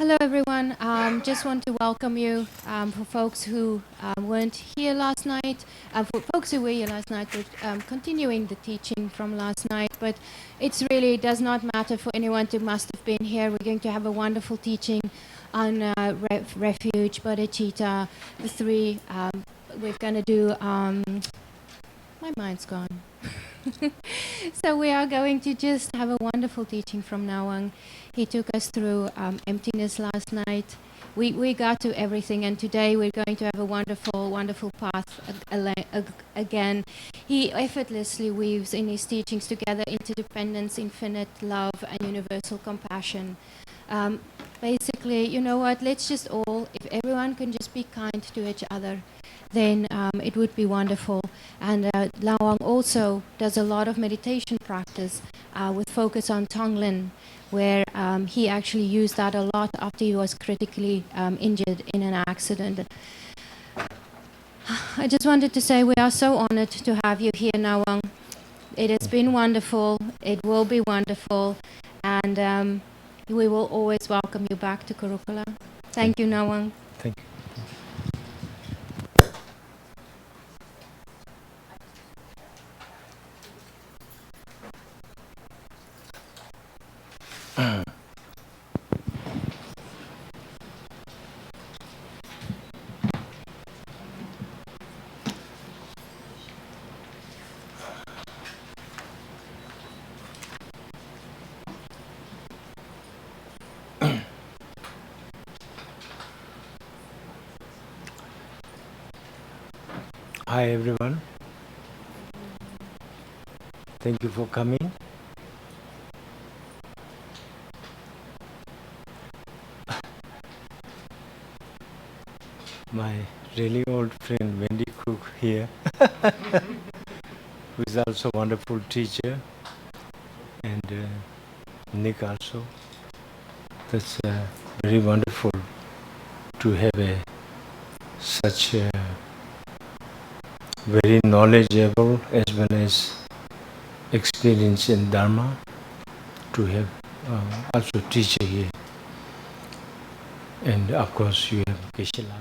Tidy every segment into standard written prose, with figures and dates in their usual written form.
Hello, everyone. Just want to welcome you. For folks who weren't here last night, for folks who were here last night, we're continuing the teaching from last night. But it really does not matter for anyone who must have been here. We're going to have a wonderful teaching on refuge, bodhicitta, the three. We're going to do. My mind's gone. So we are going to just have a wonderful teaching from Nawang. He took us through emptiness last night. We got to everything, and today we're going to have a wonderful, wonderful path again. He effortlessly weaves in his teachings together interdependence, infinite love, and universal compassion. Basically, you know what, let's just all, if everyone can just be kind to each other, then it would be wonderful. And Lawang also does a lot of meditation practice with focus on Tonglen, where he actually used that a lot after he was critically injured in an accident. I just wanted to say we are so honored to have you here, Nawang. It has been wonderful. It will be wonderful. And we will always welcome you back to Kurukulla. Thank you, Nawang. Thank you. Hi everyone. Thank you for coming. My really old friend Wendy Cook here, who is also a wonderful teacher, and Nick also. That's very wonderful to have such a very knowledgeable as well as experience in Dharma, to have also teacher here. And of course you have Geshe-la.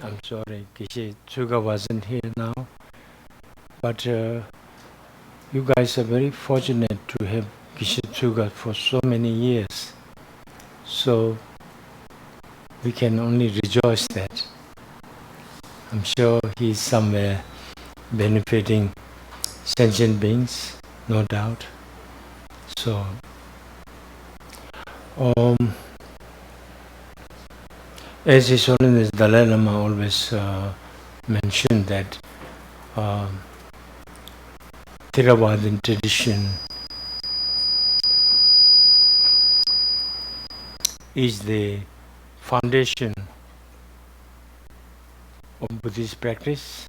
I'm sorry, Geshe Tsuga wasn't here now, but you guys are very fortunate to have Geshe Tsuga for so many years. So we can only rejoice that. I'm sure he's somewhere benefiting sentient beings, no doubt. So as His Holiness Dalai Lama always mentioned that Theravadan tradition is the foundation of Buddhist practice.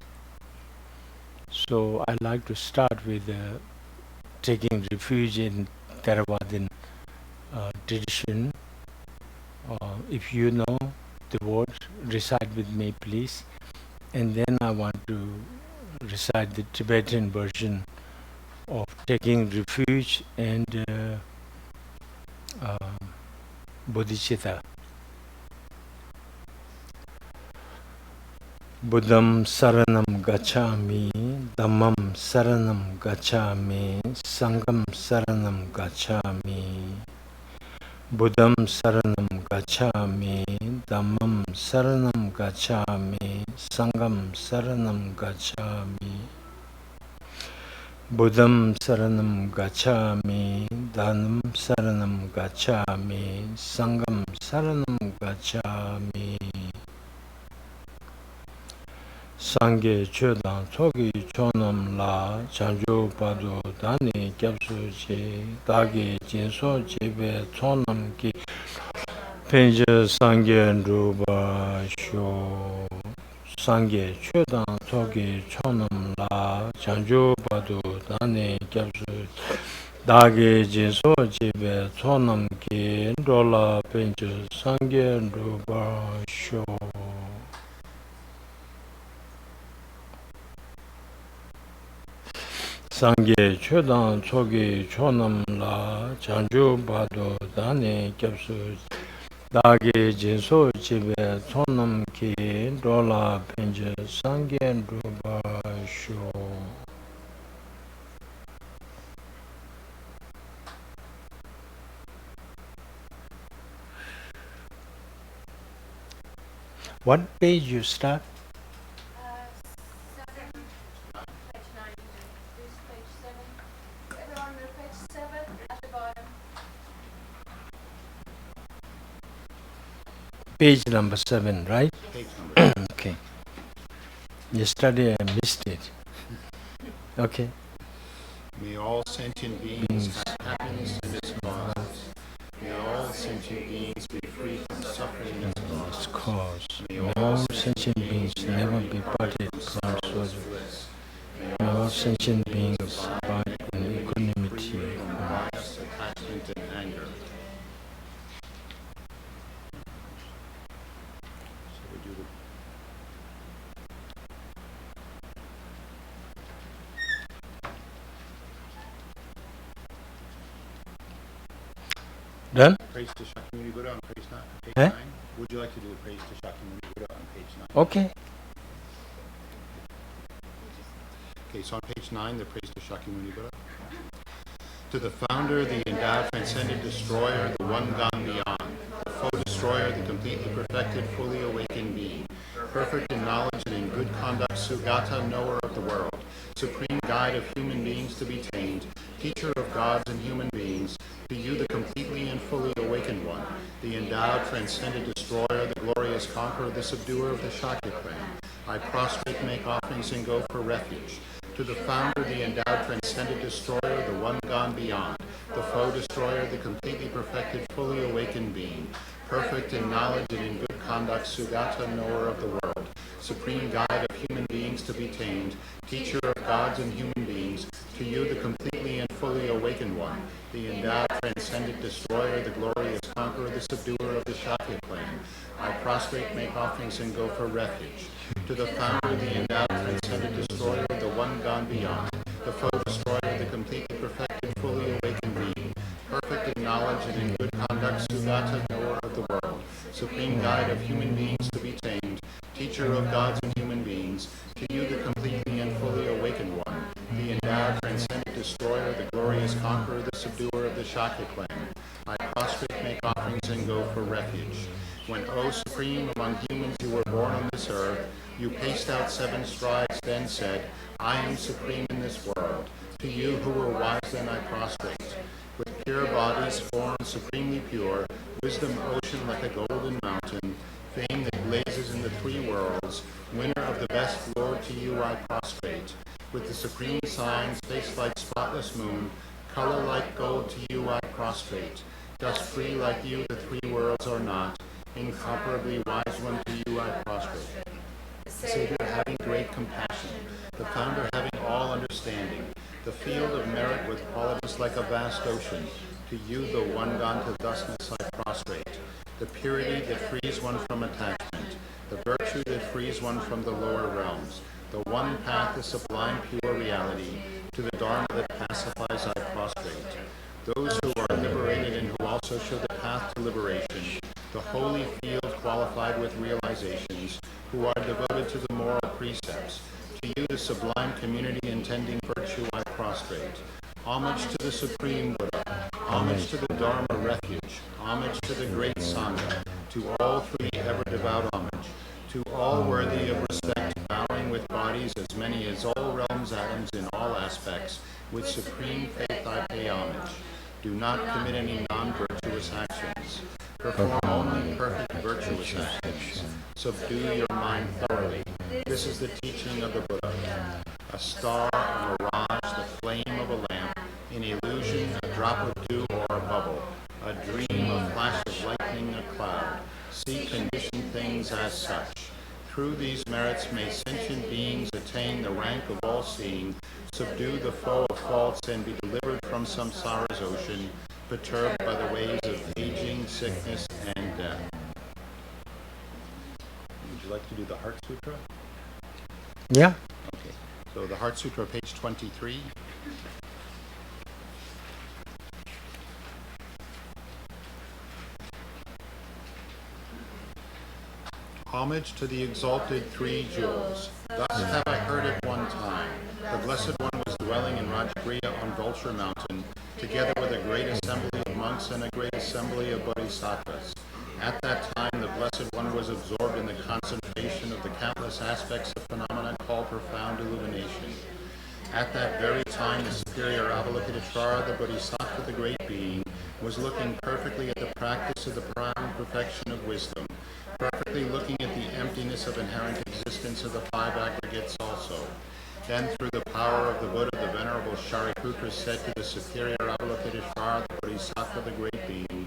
So I like to start with taking refuge in Theravadan tradition. If you know the word, recite with me please. And then I want to recite the Tibetan version of taking refuge and bodhicitta. Buddham saranam gacchami, dhammam saranam gacchami, sangham saranam gacchami. Buddham saranam gacchami, dhammam saranam gacchami, sangham saranam gacchami. Buddham saranam gacchami, dhammam saranam gacchami, sangham saranam gacchami. Sangye chodang choki chonam la chanjo pado dani kyapsu che dagi jinso jebe chonam ki penje sangye rupa sho. Sangye chodang choki chonam la chanjo pado dani kyapsu dagi jinso jebe chonam ki rola penje sangye rupa sho. 상계 최단 초기 초남라 장주 바도 단에 겹수 나게 제소 집에 손남기 돌아 벤제 상계 루바쇼 What page you start? Page number 7, right? Page number. Okay. Yesterday I missed it. Okay. May all sentient beings have happiness in its cause. May all sentient beings be free from suffering in its cause. May all sentient beings never be parted from sorrow. May all sentient beings abide in equanimity. Bias, attachment, and anger. So we do the Done? praise to Shakyamuni Buddha on page 9. Eh? Would you like to do the praise to Shakyamuni Buddha on page 9? Okay. Okay, so on page 9, the praise to Shakyamuni Buddha. To the founder, the endowed, transcendent destroyer, the one gone beyond, the foe destroyer, the completely perfected, fully awakened being, perfect in knowledge and in good conduct, Sugata, knower of the world, supreme guide of human beings to be tamed, teacher of gods and human beings, to you the completely and fully awakened one, the endowed, transcendent destroyer, the glorious conqueror, the subduer of the Shakya clan, I prostrate, make offerings, and go for refuge. To the founder, the endowed, transcendent destroyer, the one gone beyond, the foe destroyer, the completely perfected, fully awakened being, perfect in knowledge and in good conduct, Sugata, knower of the world, supreme guide of human beings to be tamed, teacher of gods and human beings, to you the completely and fully awakened one, the endowed, transcendent destroyer, the glorious conqueror, the subduer of the Shakya clan, I prostrate, make offerings, and go for refuge. To the founder, the endowed, transcendent destroyer, the one gone beyond, the foe destroyer, the completely perfected, fully awakened being, perfect in knowledge and in good conduct, Sugata, knower of the world, supreme guide of human beings to be tamed, teacher of gods and human beings, to you the completely and fully awakened one, the endowed, transcendent destroyer, the glorious conqueror, the subduer of the Shakya clan, I prostrate, make offerings, and go for refuge. When, O supreme, among humans you were born on this earth, you paced out 7 strides, then said, I am supreme in this world. To you who were wise then I prostrate. With pure bodies, forms supremely pure, wisdom ocean like a golden mountain, fame that blazes in the 3 worlds, winner of the best Lord, to you I prostrate. With the supreme signs, face like spotless moon, color like gold, to you I prostrate. Dust free like you, the 3 worlds are not, incomparably wise one, to you I prostrate. The Savior having great compassion, the founder having all understanding, the field of merit with qualities like a vast ocean, to you the one gone to thusness I prostrate. The purity that frees one from attachment, the virtue that frees one from the lower realms, the one path, the sublime pure reality, to the Dharma that pacifies I prostrate. Those who are liberated and who also show the path to liberation, the holy field qualified with realizations, who are devoted to the moral precepts. To you, the sublime community intending virtue, I prostrate. Homage to the Supreme Buddha. Homage to the Dharma refuge. Homage to the great Sangha. To all 3 ever devout homage. To all worthy of respect, bowing with bodies as many as all realms, atoms in all aspects. With supreme faith I pay homage. Do not commit any non-virtuous actions. Perform only perfect virtuous actions. Subdue your mind thoroughly. This is the teaching of the Buddha. A star, a mirage, the flame of a lamp, an illusion, a drop of dew or a bubble, a dream, a flash of lightning, a cloud. See conditioned things as such. Through these merits may sentient beings attain the rank of all-seeing, subdue the foe of faults, and be delivered from samsara's ocean, perturbed by the waves of aging, sickness, and death. Would you like to do the Heart Sutra? Yeah. Okay. So the Heart Sutra, page 23. Homage to the exalted three jewels. Thus have I heard at one time. The Blessed One was dwelling in Rajagriha on Vulture Mountain, together with a great assembly of monks and a great assembly of bodhisattvas. At that time, the Blessed One was absorbed in the concentration of the countless aspects of phenomena called profound illumination. At that very time, the superior Avalokiteshvara, the Bodhisattva, the great being, was looking perfectly at the practice of the profound perfection of wisdom, perfectly looking at the emptiness of inherent existence of the five aggregates also. Then, through the power of the Buddha, the Venerable Shariputra said to the superior Avalokiteshvara, the Bodhisattva, the great being,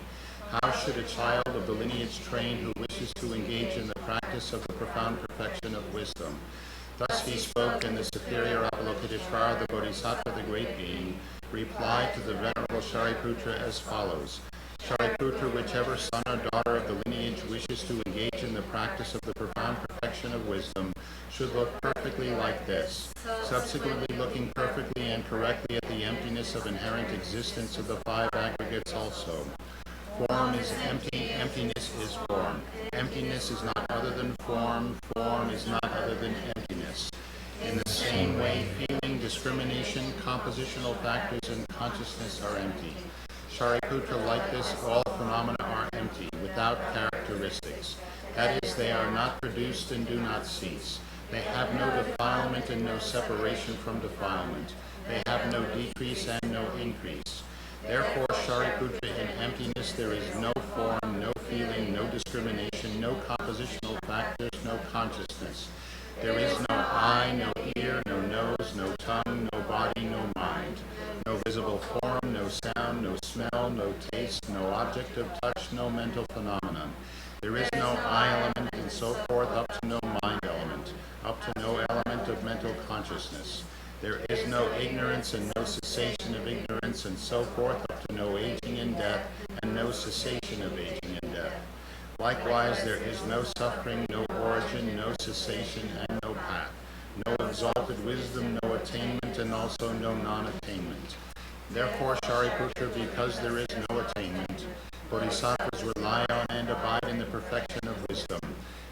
how should a child of the lineage train who wishes to engage in the practice of the profound perfection of wisdom? Thus he spoke, and the superior Avalokiteshvara, the Bodhisattva, the great being, replied to the Venerable Shariputra as follows. Shariputra, whichever son or daughter of the lineage wishes to engage in the practice of the profound perfection of wisdom should look perfectly like this, subsequently looking perfectly and correctly at the emptiness of inherent existence of the five aggregates also. Form is empty, emptiness is form. Emptiness is not other than form, form is not other than emptiness. In the same way, feeling, discrimination, compositional factors, and consciousness are empty. Shariputra, like this, all phenomena are empty, without characteristics. That is, they are not produced and do not cease. They have no defilement and no separation from defilement. They have no decrease and no increase. Therefore, Shariputra, in emptiness there is no form, no feeling, no discrimination, no compositional factors, no consciousness. There is no eye, no ear, no nose, no tongue, no body, no mind. No visible form, no sound, no smell, no taste, no object of touch, no mental phenomenon. There is no I element and so forth, up to no mind element, up to no element of mental consciousness. There is no ignorance and no cessation of ignorance and so forth, up to no aging and death, and no cessation of aging and death. Likewise, there is no suffering, no origin, no cessation, and no path. No exalted wisdom, no attainment, and also no non-attainment. Therefore, Shariputra, because there is no attainment, bodhisattvas rely on and abide in the perfection of wisdom,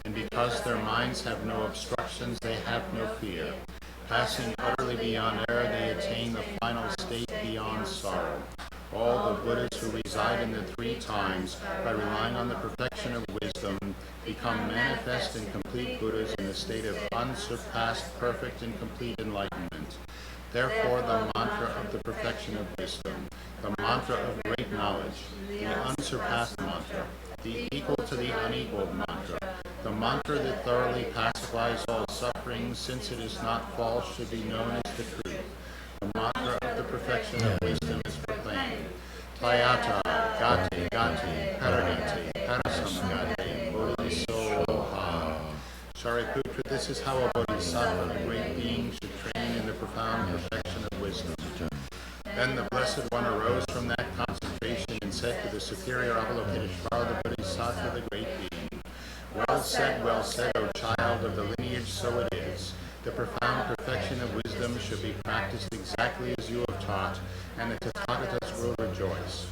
and because their minds have no obstructions, they have no fear. Passing utterly beyond error, they attain the final state beyond sorrow. All the Buddhas who reside in the three times, by relying on the perfection of wisdom, become manifest and complete Buddhas in a state of unsurpassed, perfect, and complete enlightenment. Therefore, the mantra of the perfection of wisdom, the mantra of great knowledge, the unsurpassed mantra, the equal to the unequaled mantra, the mantra that thoroughly pacifies all suffering, since it is not false, should be known as the truth. The mantra of the perfection of wisdom is proclaimed. Tayata, gati, gati, paragati, parasamagati, bodhisoha. Shariputra, this is how a bodhisattva, a great being, should train in the profound perfection of wisdom. Then the Blessed One arose from that concentration and said to the superior Avalokiteshvara, the Bodhisattva, the great being, well said, O child of the lineage, so it is. The profound perfection of wisdom should be practiced exactly as you have taught, and the Tathagatas will rejoice.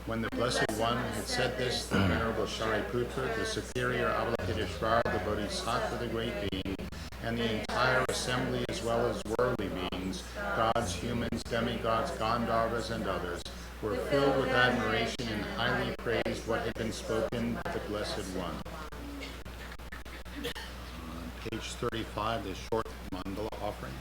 When the Blessed One had said this, the Venerable Shariputra, the superior Avalokiteshvara, the Bodhisattva, the great being, and the entire assembly, as well as worldly beings, gods, humans, demigods, Gandharvas, and others, were filled with admiration and highly praised what had been spoken of the Blessed One. Page 35, the short mandala offering.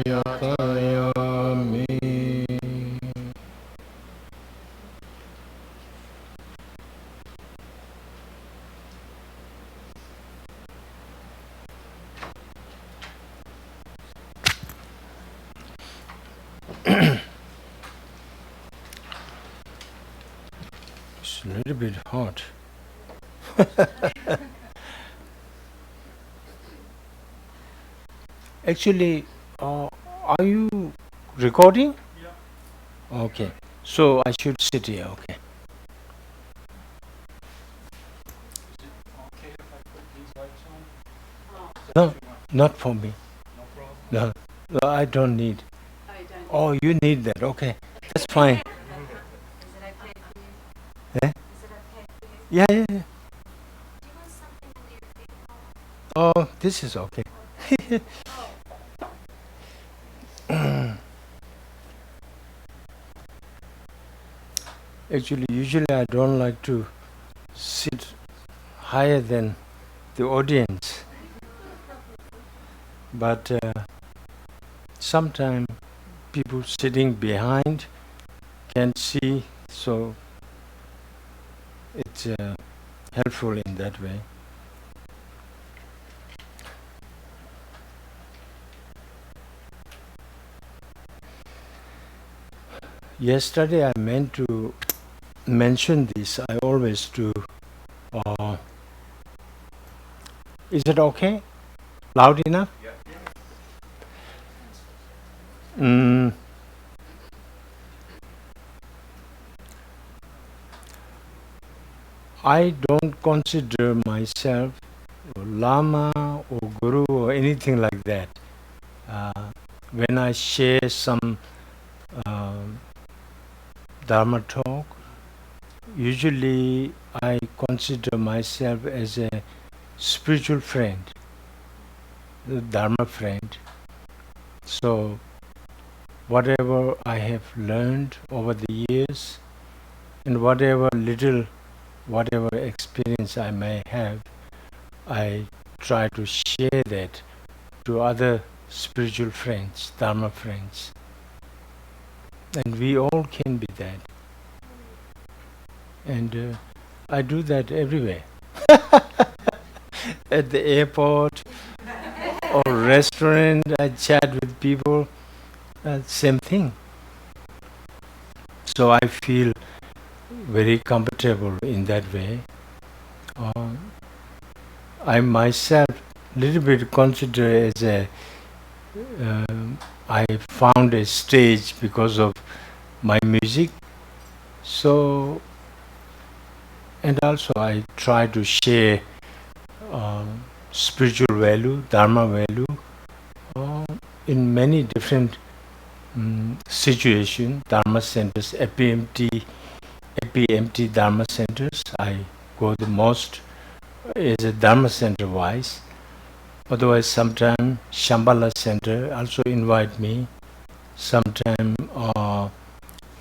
yatayami. It's a little bit hot. Actually, are you recording? Yeah. Okay. So I should sit here. Okay. Is it okay if I put these lights on? No, not for me. No problem. No, I don't need. Oh, you need that. Okay, that's fine. Is it okay for you? Eh? Is it okay for you? Yeah, yeah, yeah. Do you want something under your feet? Oh, this is okay. Actually, usually I don't like to sit higher than the audience, but sometimes people sitting behind can see, so it's helpful in that way. Yesterday I meant to mention this. I always do. Is it okay? Loud enough? Yeah. I don't consider myself a Lama or Guru or anything like that. When I share some Dharma talk, usually I consider myself as a spiritual friend, a Dharma friend. So whatever I have learned over the years and whatever experience I may have, I try to share that to other spiritual friends, Dharma friends. And we all can be that. And I do that everywhere. At the airport or restaurant, I chat with people, same thing. So I feel very comfortable in that way. I myself little bit consider as a I found a stage because of my music. So, and also I try to share spiritual value, Dharma value in many different situations, Dharma centers, epi-empty Dharma centers. I go the most is a Dharma center wise. Otherwise, sometimes Shambhala center also invite me. Sometimes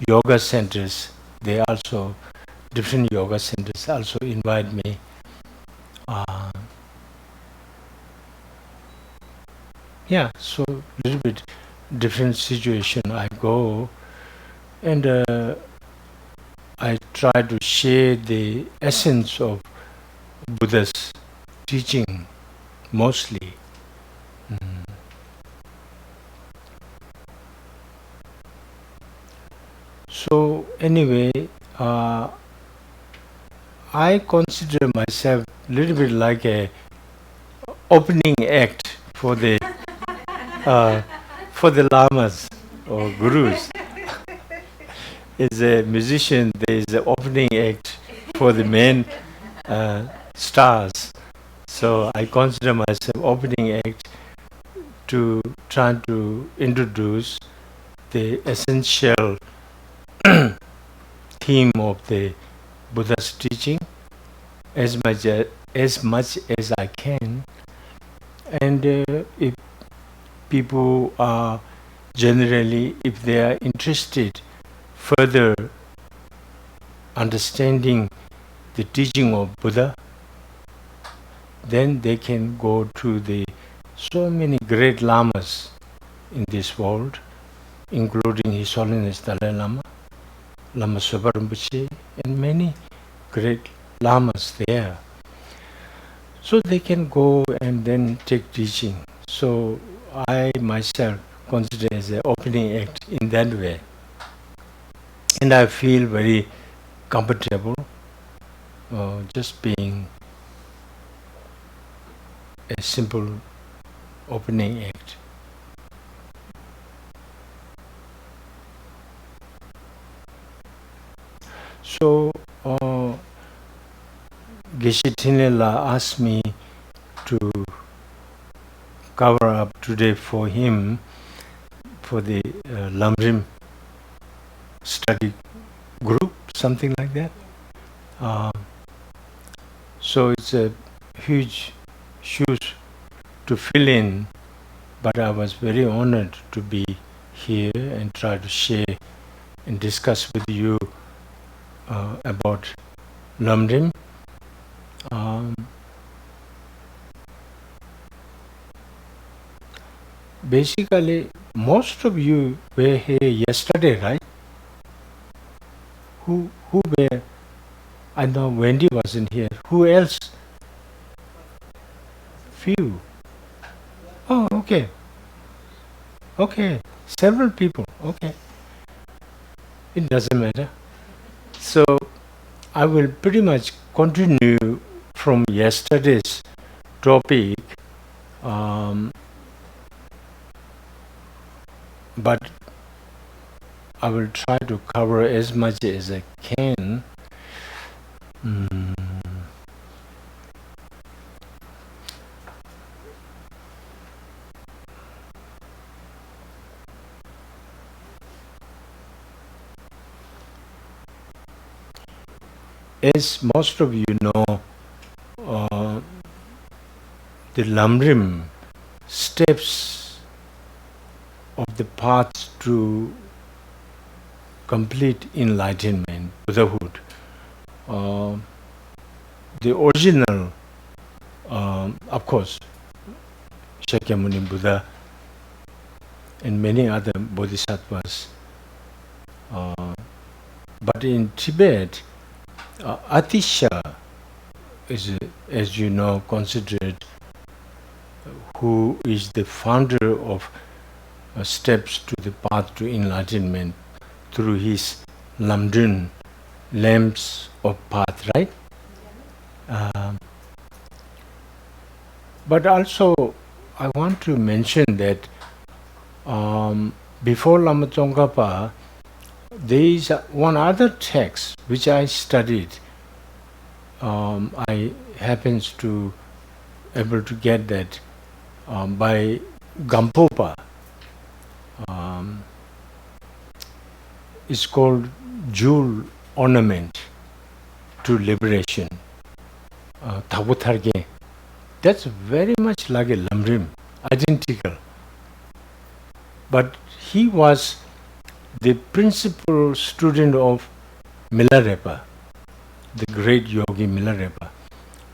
yoga centers, they also, different yoga centers also invite me. Yeah, so little bit different situation I go, and I try to share the essence of Buddha's teaching mostly. So anyway, I consider myself a little bit like a opening act for the lamas or gurus. As a musician, there is an opening act for the main stars. So I consider myself opening act to try to introduce the essential theme of the Buddha's teaching as much as I can. And if people are generally, if they are interested further understanding the teaching of Buddha, then they can go to the so many great lamas in this world, including His Holiness Dalai Lama, Lama Sopa Rinpoche, and many great lamas there. So they can go and then take teaching. So I myself consider as an opening act in that way. And I feel very comfortable just being a simple opening act. So Geshe Tinela asked me to cover up today for him for the Lamrim study group, something like that. So it's a huge shoes to fill in, but I was very honored to be here and try to share and discuss with you about Lamrim. Basically, most of you were here yesterday, right? Who were? I know Wendy wasn't here. Who else? Few. Oh, okay. Okay. Several people. Okay. It doesn't matter. So I will pretty much continue from yesterday's topic, but I will try to cover as much as I can. As most of you know, the Lamrim steps of the path to complete enlightenment, Buddhahood. The original, of course, Shakyamuni Buddha and many other bodhisattvas. But in Tibet, Atisha is, as you know, considered who is the founder of steps to the path to enlightenment through his Lamdun, lamps of path, right? But also, I want to mention that before Lama Tsongkhapa, there is one other text which I studied. I happens to able to get that by Gampopa. It's called Jewel Ornament to Liberation, Tabutharge. That's very much like a Lamrim, identical. But he was the principal student of Milarepa, the great yogi Milarepa.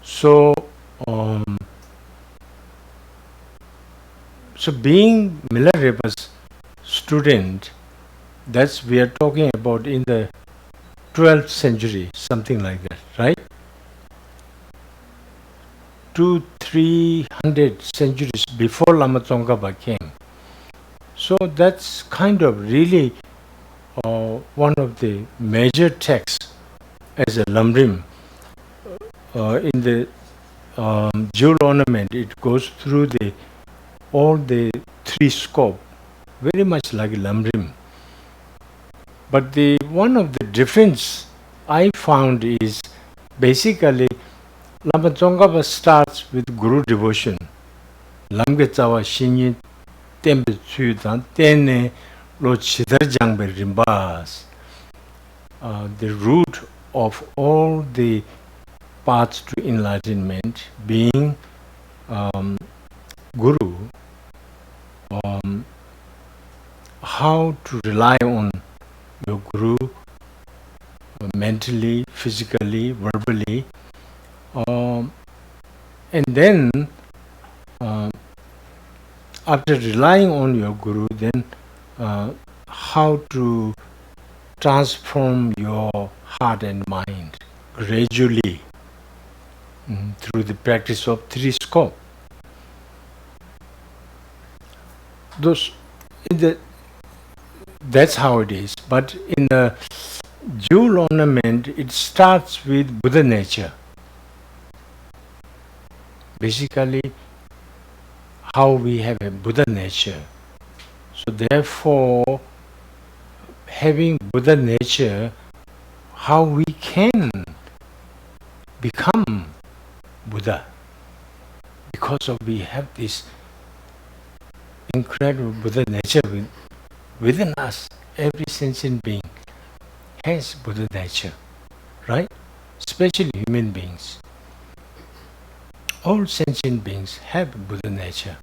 So, so being Milarepa's student, that's we are talking about in the 12th century, something like that, right? 200-300 centuries before Lama Tsongkhapa came. So that's kind of really one of the major texts as a Lamrim. In the jewel ornament, it goes through all the three scope, very much like Lamrim. But one of the difference I found is basically Lama Tsongkhapa starts with Guru devotion. Lamge tsawa shinyi tembe tsuyu dan tenne lo chidar jangbe rimbas. The root of all the paths to enlightenment being Guru, how to rely on your Guru mentally, physically, verbally, and then after relying on your Guru, then how to transform your heart and mind gradually through the practice of three scope. That's how it is. But in the jewel ornament, it starts with Buddha nature. Basically, how we have a Buddha nature. So therefore, having Buddha nature, how we can become Buddha, because of we have this incredible Buddha nature within us. Every sentient being has Buddha nature, right? Especially human beings. All sentient beings have Buddha nature.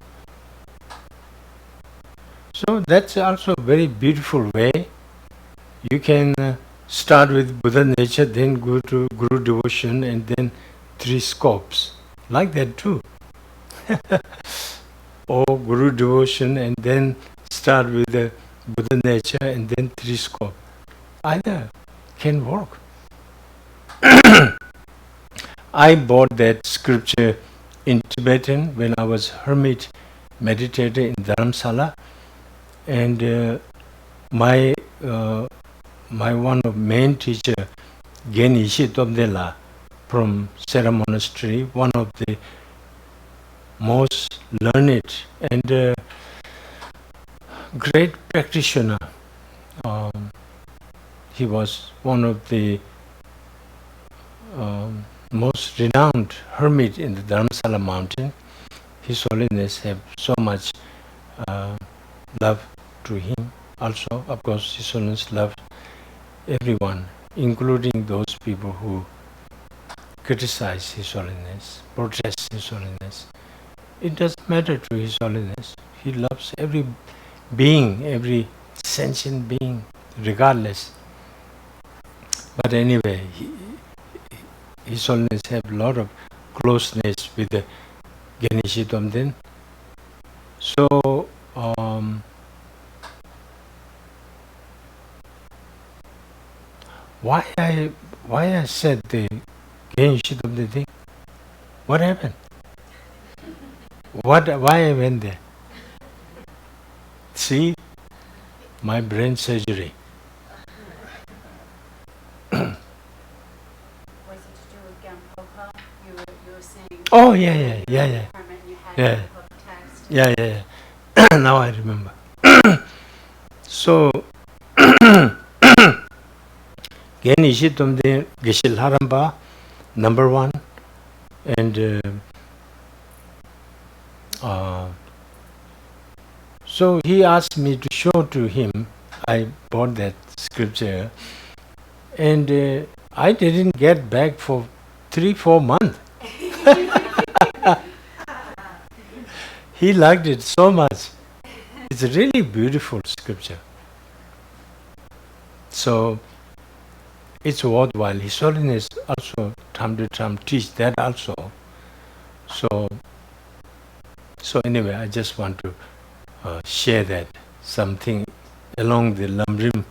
So that's also a very beautiful way. You can start with Buddha nature, then go to Guru devotion, and then three scopes. Like that too. Or Guru devotion and then start with the Buddha nature and then three scope. Either can work. I bought that scripture in Tibetan when I was hermit meditator in Dharamsala, and my one of main teacher, Genishi Tonglen from Sera Monastery, one of the most learned and great practitioner. He was one of the most renowned hermit in the Dharamsala mountain. His Holiness have so much love to him. Also, of course, His Holiness loved everyone, including those people who criticize His Holiness, protest His Holiness. It doesn't matter to His Holiness. He loves every being, every sentient being, regardless. But anyway, His Holiness have a lot of closeness with the Genishi Tonglen. So, why I said the Genishi Tonglen thing? What happened? Why I went there? See, my brain surgery. Was it to do with Gampopa? You were saying. Oh yeah. Hermit, you had Yeah. Gampopa text. Yeah. Now I remember. So, Genishi Tonglen Geshil Haramba, number one, and so he asked me to show to him. I bought that scripture, and I didn't get back for 3-4 months. He liked it so much. It's a really beautiful scripture. So it's worthwhile. His Holiness also time to time teach that also. So anyway, I just want to share that something along the Lamrim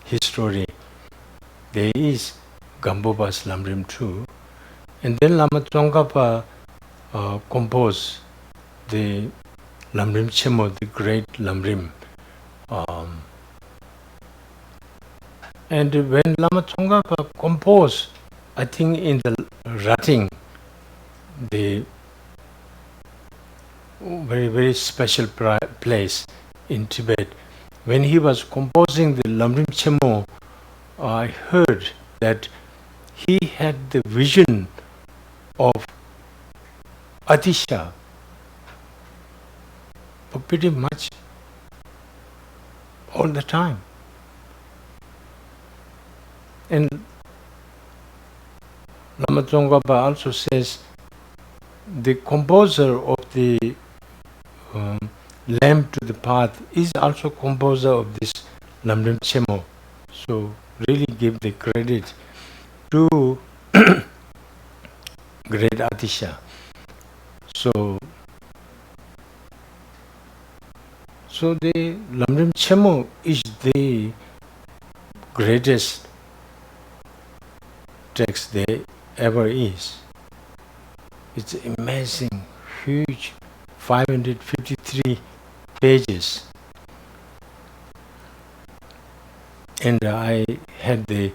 history. There is Gampopa's Lamrim too, and then Lama Tsongkhapa composed the Lamrim Chemo, the great Lamrim. And when Lama Tsongkhapa composed, I think in the Rating, the very, very special place in Tibet, when he was composing the Lamrim Chemo, I heard that he had the vision of Atisha for pretty much all the time. And Lama Tsongkhapa also says the composer of the Lamp to the Path is also composer of this Lamrim Chemo. So really give the credit to great Atisha. So So the Lamrim Chemo is the greatest text there ever is. It's amazing, huge, 553 pages. And I had the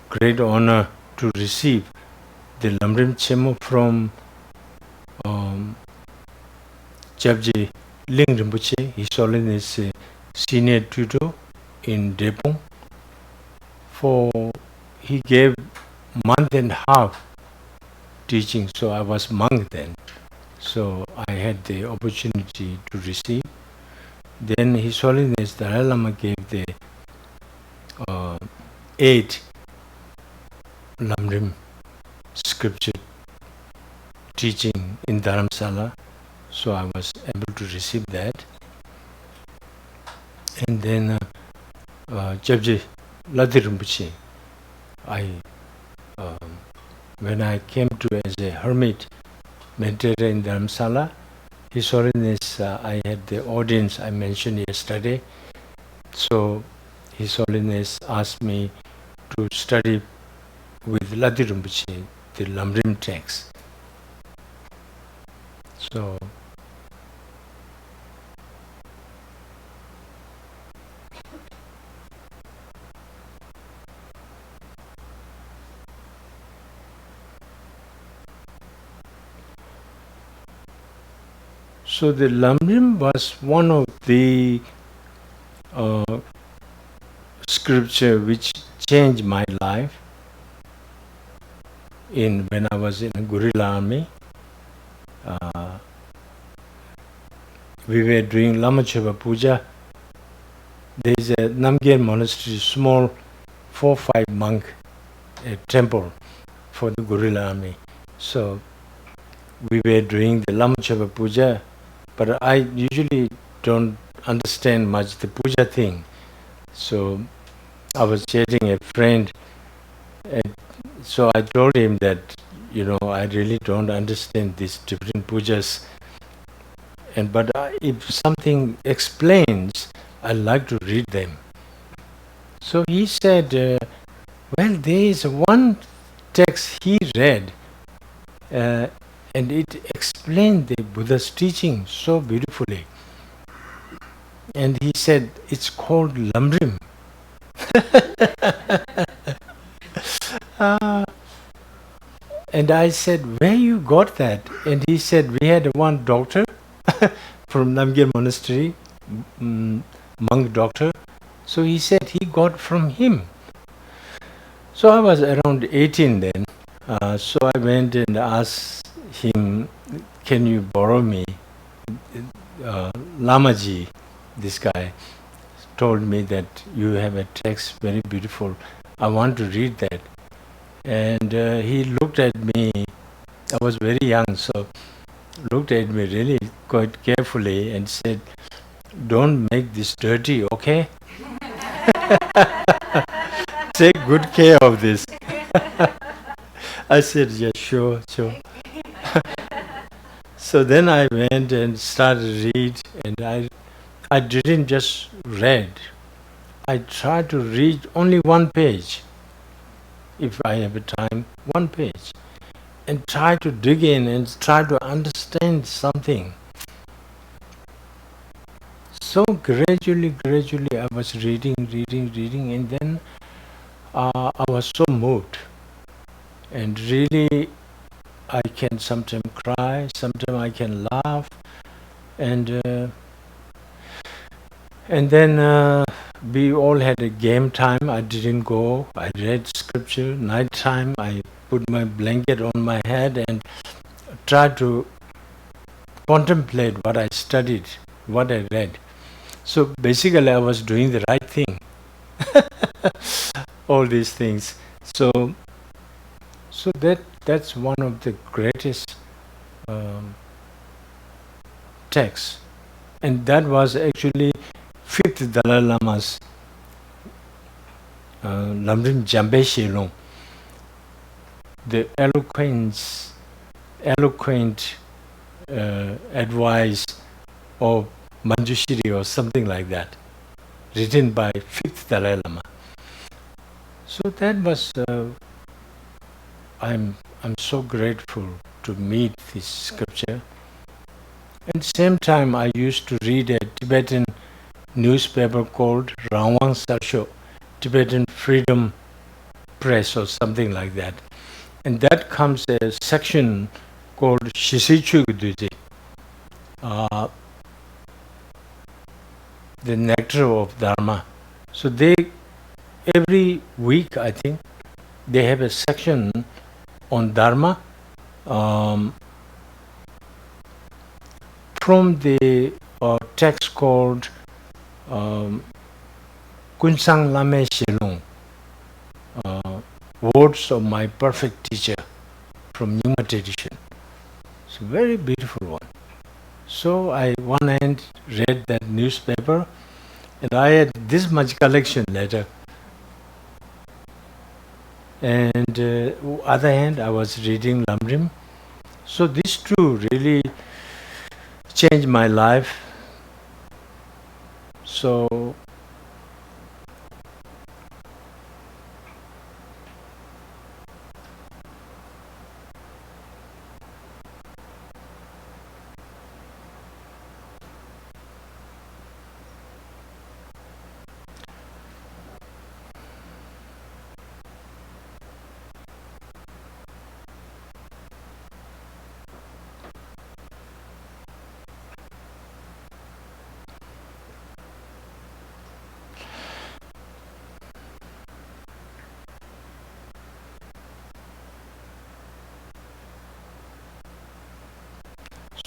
great honor to receive the Lamrim Chemo from Jabji Ling Rinpoche, His Holiness senior tutor in Drepung. For he gave month and a half teaching, so I was monk then. So I had the opportunity to receive. Then His Holiness Dalai Lama gave the 8 Lamrim scripture teaching in Dharamsala, so I was able to receive that. And then Jabji Ladi Rinpoche, when I came to as a hermit meditator in Dharamsala, His Holiness, I had the audience I mentioned yesterday. So His Holiness asked me to study with Ladi Rinpoche, the Lamrim text. So the Lamrim was one of the scripture which changed my life when I was in a guerrilla army. We were doing Lama Chöpa Puja. There is a Namgyal monastery, small 4-5 monk temple for the guerrilla army. So we were doing the Lama Chöpa Puja, but I usually don't understand much the puja thing. So I was chatting a friend, so I told him that, I really don't understand these different pujas. But if something explains, I like to read them. So he said, well, there is one text he read, and it explained the Buddha's teaching so beautifully. And he said, it's called Lamrim. And I said, where you got that? And he said, we had one doctor from Namgyal monastery, monk doctor. So he said he got from him. So I was around 18 then. So I went and asked him, can you borrow me? Lamaji, this guy, told me that you have a text very beautiful. I want to read that. And he looked at me. I was very young, so looked at me really quite carefully and said, don't make this dirty, okay? Take good care of this. I said, yeah, sure. So then I went and started to read, and I didn't just read. I tried to read only one page, if I have a time, one page, and try to dig in and try to understand something. So gradually I was reading, and then I was so moved. And really, I can sometimes cry, sometimes I can laugh, and then we all had a game time. I didn't go. I read scripture. Night time, I put my blanket on my head and tried to contemplate what I studied, what I read. So basically, I was doing the right thing. All these things. So that's one of the greatest texts, and that was actually 5th Dalai Lama's Lamrim Jambe Shelong, the eloquent advice of Manjushri or something like that, written by 5th Dalai Lama. So that was, I'm so grateful to meet this scripture. At the same time, I used to read a Tibetan newspaper called Rawang Sarsho, Tibetan Freedom Press or something like that. And that comes a section called Shisichu Duji, the nectar of Dharma. So they, every week I think, they have a section on Dharma from the text called Kunsang Lame Shilung, Words of My Perfect Teacher from Nyingma tradition. It's a very beautiful one. So I one hand read that newspaper, and I had this much collection later. And other hand, I was reading Lamrim. So these two really changed my life. So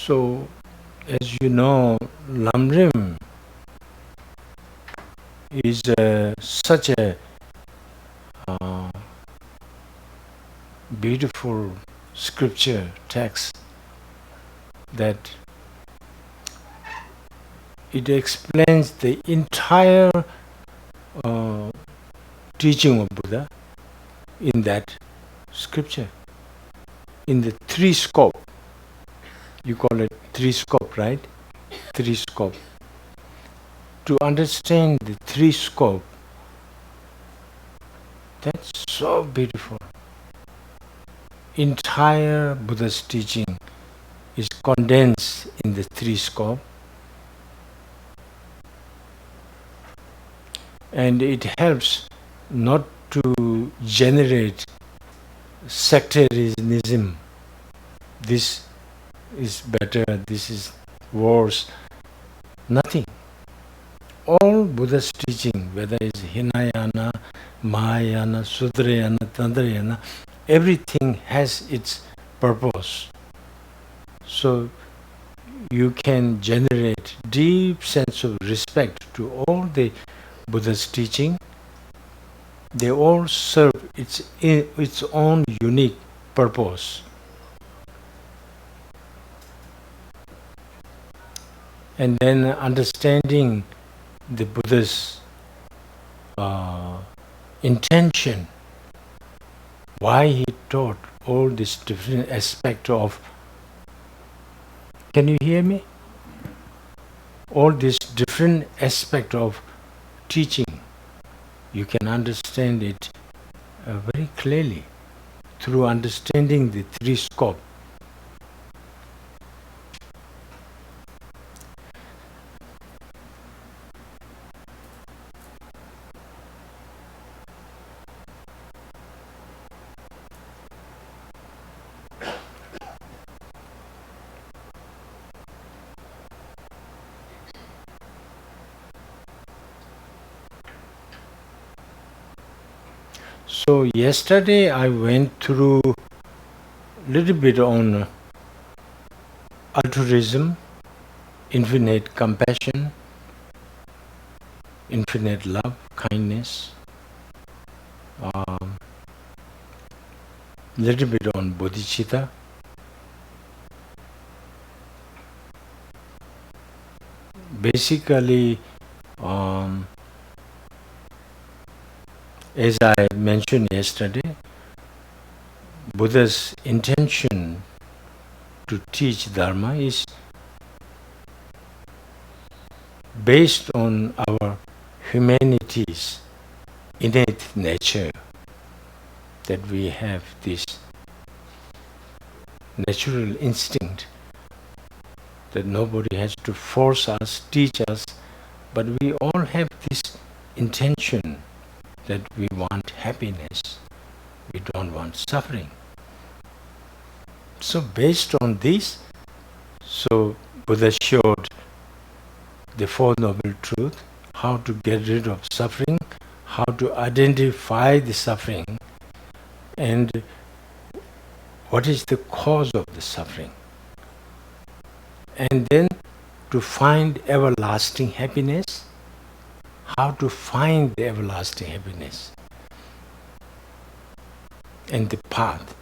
So, as you know, Lamrim is such a beautiful scripture text that it explains the entire teaching of Buddha in that scripture, in the three scope. You call it three scope, right? Three scope. To understand the three scope, that's so beautiful. Entire Buddha's teaching is condensed in the three scope, and it helps not to generate sectarianism. This is better, this is worse. Nothing. All Buddha's teaching, whether it's Hinayana, Mahayana, Sutrayana, Tantrayana, everything has its purpose. So you can generate deep sense of respect to all the Buddha's teaching. They all serve its own unique purpose. And then understanding the Buddha's intention, why he taught all these different aspects of, can you hear me? All these different aspects of teaching, you can understand it very clearly through understanding the three scope. So yesterday I went through a little bit on altruism, infinite compassion, infinite love, kindness, little bit on bodhicitta, basically as I mentioned yesterday, Buddha's intention to teach Dharma is based on our humanity's innate nature, that we have this natural instinct that nobody has to force us, teach us, but we all have this intention that we want happiness, we don't want suffering. So based on this, so Buddha showed the Four Noble Truths, how to get rid of suffering, how to identify the suffering, and what is the cause of the suffering. And then to find everlasting happiness, how to find the everlasting happiness, and the path,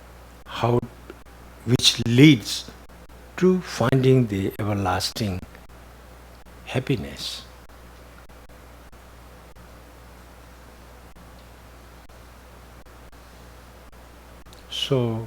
which leads to finding the everlasting happiness. So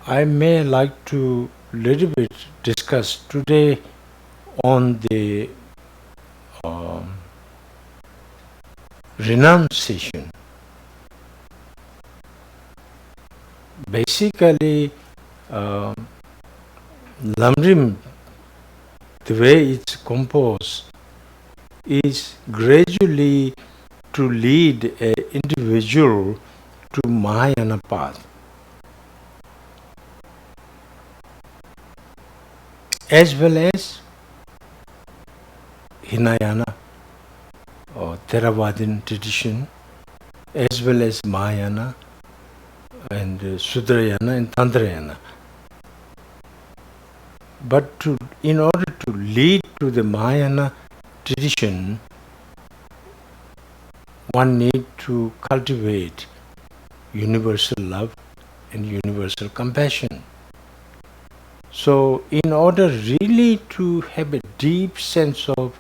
I may like to little bit discuss today on the renunciation. Basically, Lamrim, the way it's composed, is gradually to lead an individual to Mahayana path, as well as Hinayana or Theravadin tradition, as well as Mahayana and Sudrayana and Tantrayana. But in order to lead to the Mahayana tradition, one needs to cultivate universal love and universal compassion. So in order really to have a deep sense of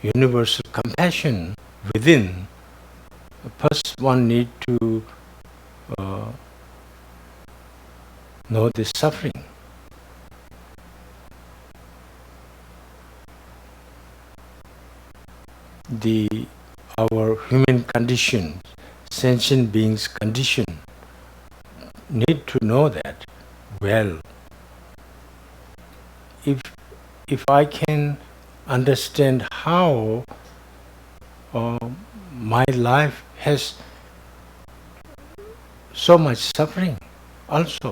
universal compassion within, first one needs to know the suffering. Our human condition, sentient beings' condition, need to know that well. If I can understand how my life has so much suffering, also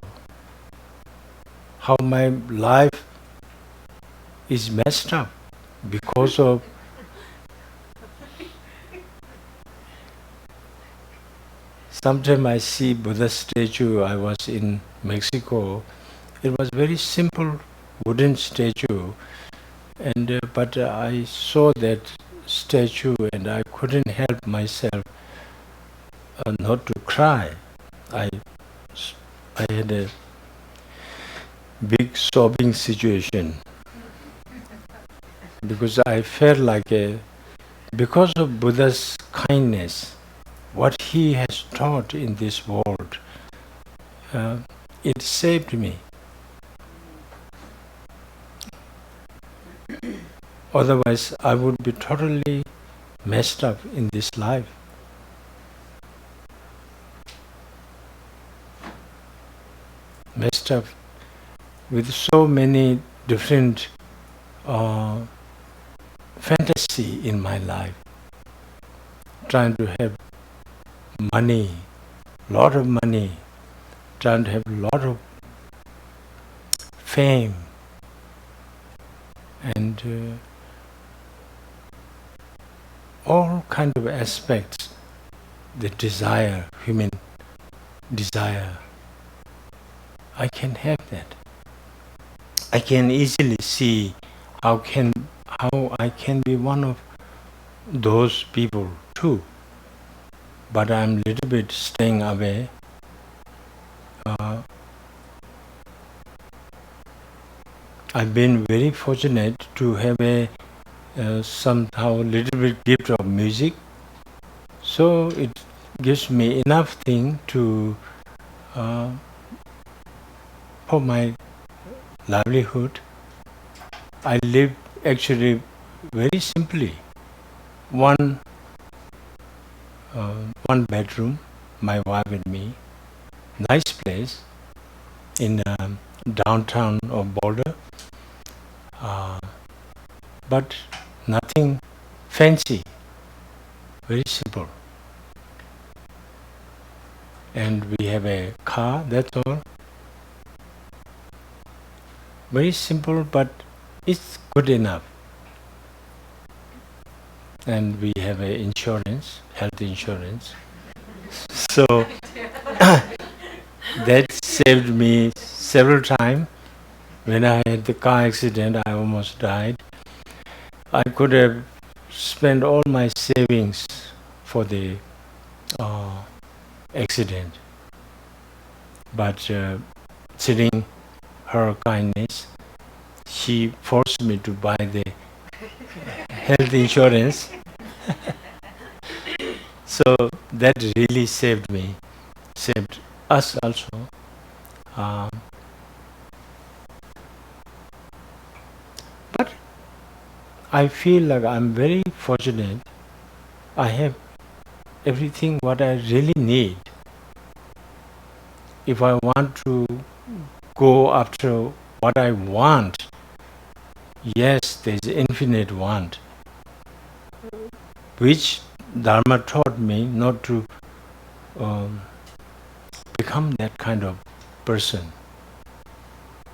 how my life is messed up because of sometimes I see Buddha statue. I was in Mexico. It was very simple wooden statue, and but I saw that statue and I couldn't help myself not to cry. I had a big sobbing situation because I felt like because of Buddha's kindness, what he has taught in this world, it saved me. Otherwise, I would be totally messed up in this life. Messed up with so many different fantasy in my life. Trying to have money, lot of money, trying to have a lot of fame, and all kind of aspects, the desire, human desire. I can have that. I can easily see how I can be one of those people too, but I'm a little bit staying away. I've been very fortunate to have a somehow little bit gift of music, so it gives me enough thing to for my livelihood. I live actually very simply. One bedroom, my wife and me. Nice place in downtown of Boulder, but nothing fancy. Very simple. And we have a car. That's all. Very simple, but it's good enough. And we have a insurance, health insurance. So that saved me several times. When I had the car accident, I almost died. I could have spent all my savings for the accident, but seeing her kindness, she forced me to buy the health insurance. So that really saved me, saved us also. But I feel like I'm very fortunate. I have everything what I really need. If I want to go after what I want, yes, there's infinite want, which Dharma taught me not to become that kind of person.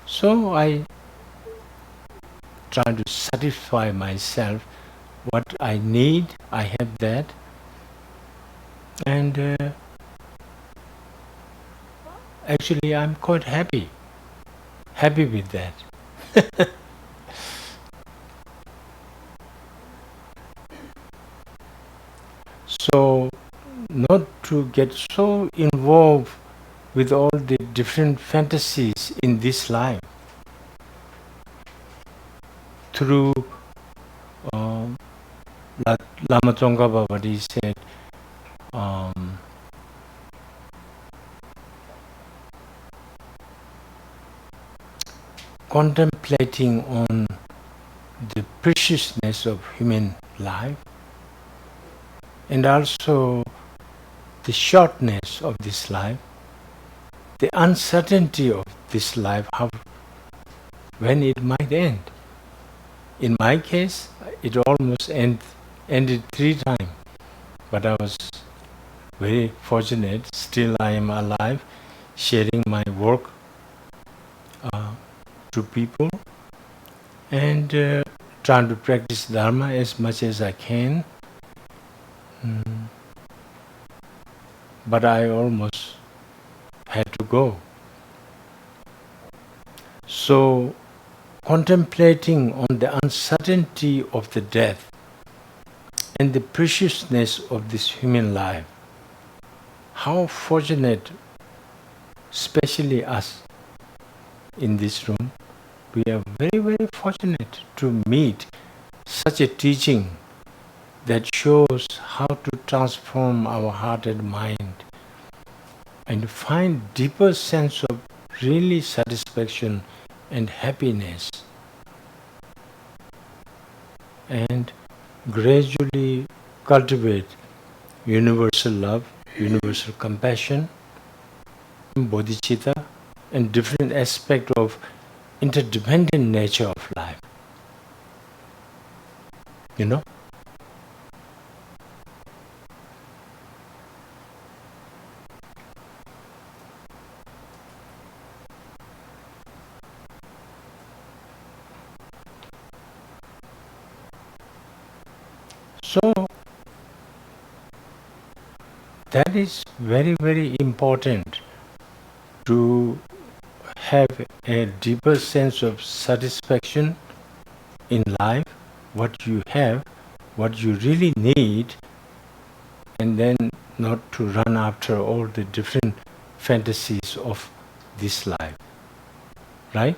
So I try to satisfy myself. What I need, I have that. And actually I'm quite happy with that. So not to get so involved with all the different fantasies in this life. Through like Lama Tsongkhapa Babadi said, contemplating on the preciousness of human life and also the shortness of this life, the uncertainty of this life, when it might end. In my case, it almost ended 3 times, but I was very fortunate. Still I am alive, sharing my work to people and trying to practice Dharma as much as I can. But I almost had to go. So contemplating on the uncertainty of the death and the preciousness of this human life, how fortunate, especially us in this room, we are very, very fortunate to meet such a teaching that shows how to transform our heart and mind and find deeper sense of really satisfaction and happiness, and gradually cultivate universal love, universal compassion, bodhicitta, and different aspects of interdependent nature of life. You know? So that is very, very important to have a deeper sense of satisfaction in life, what you have, what you really need, and then not to run after all the different fantasies of this life. Right?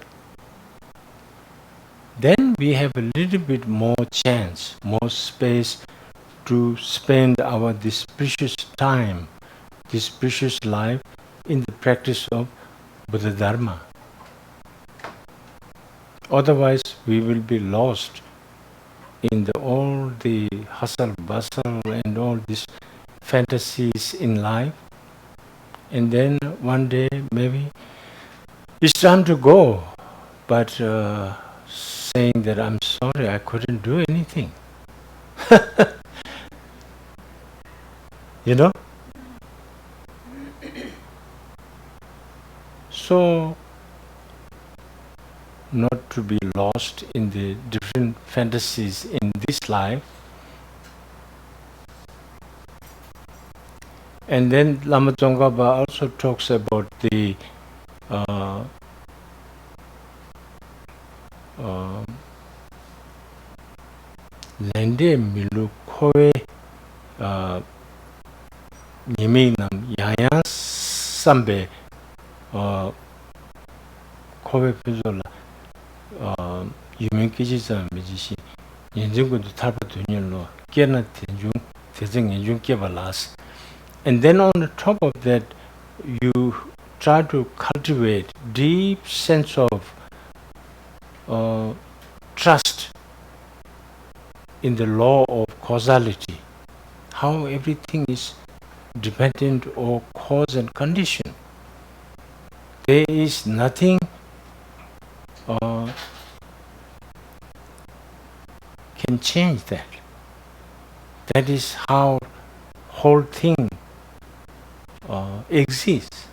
Then we have a little bit more chance, more space to spend this precious time, this precious life in the practice of Buddha Dharma. Otherwise, we will be lost in all the hustle, bustle, and all these fantasies in life. And then one day, maybe, it's time to go, but saying that I'm sorry, I couldn't do anything. You know? So, not to be lost in the different fantasies in this life. And then Lama Tsongkhapa also talks about the Lende Milu Koe Nyimi Nam Yaya Sambe Koe Pizola Yumin Kijisa Mijishi Yenjungu to Tarpa Tunyolo Kiana Tenjung Tezing Yenjung Kevalas. And then on the top of that, you try to cultivate deep sense of trust in the law of causality, how everything is dependent on cause and condition. There is nothing can change that. That is how whole thing exists.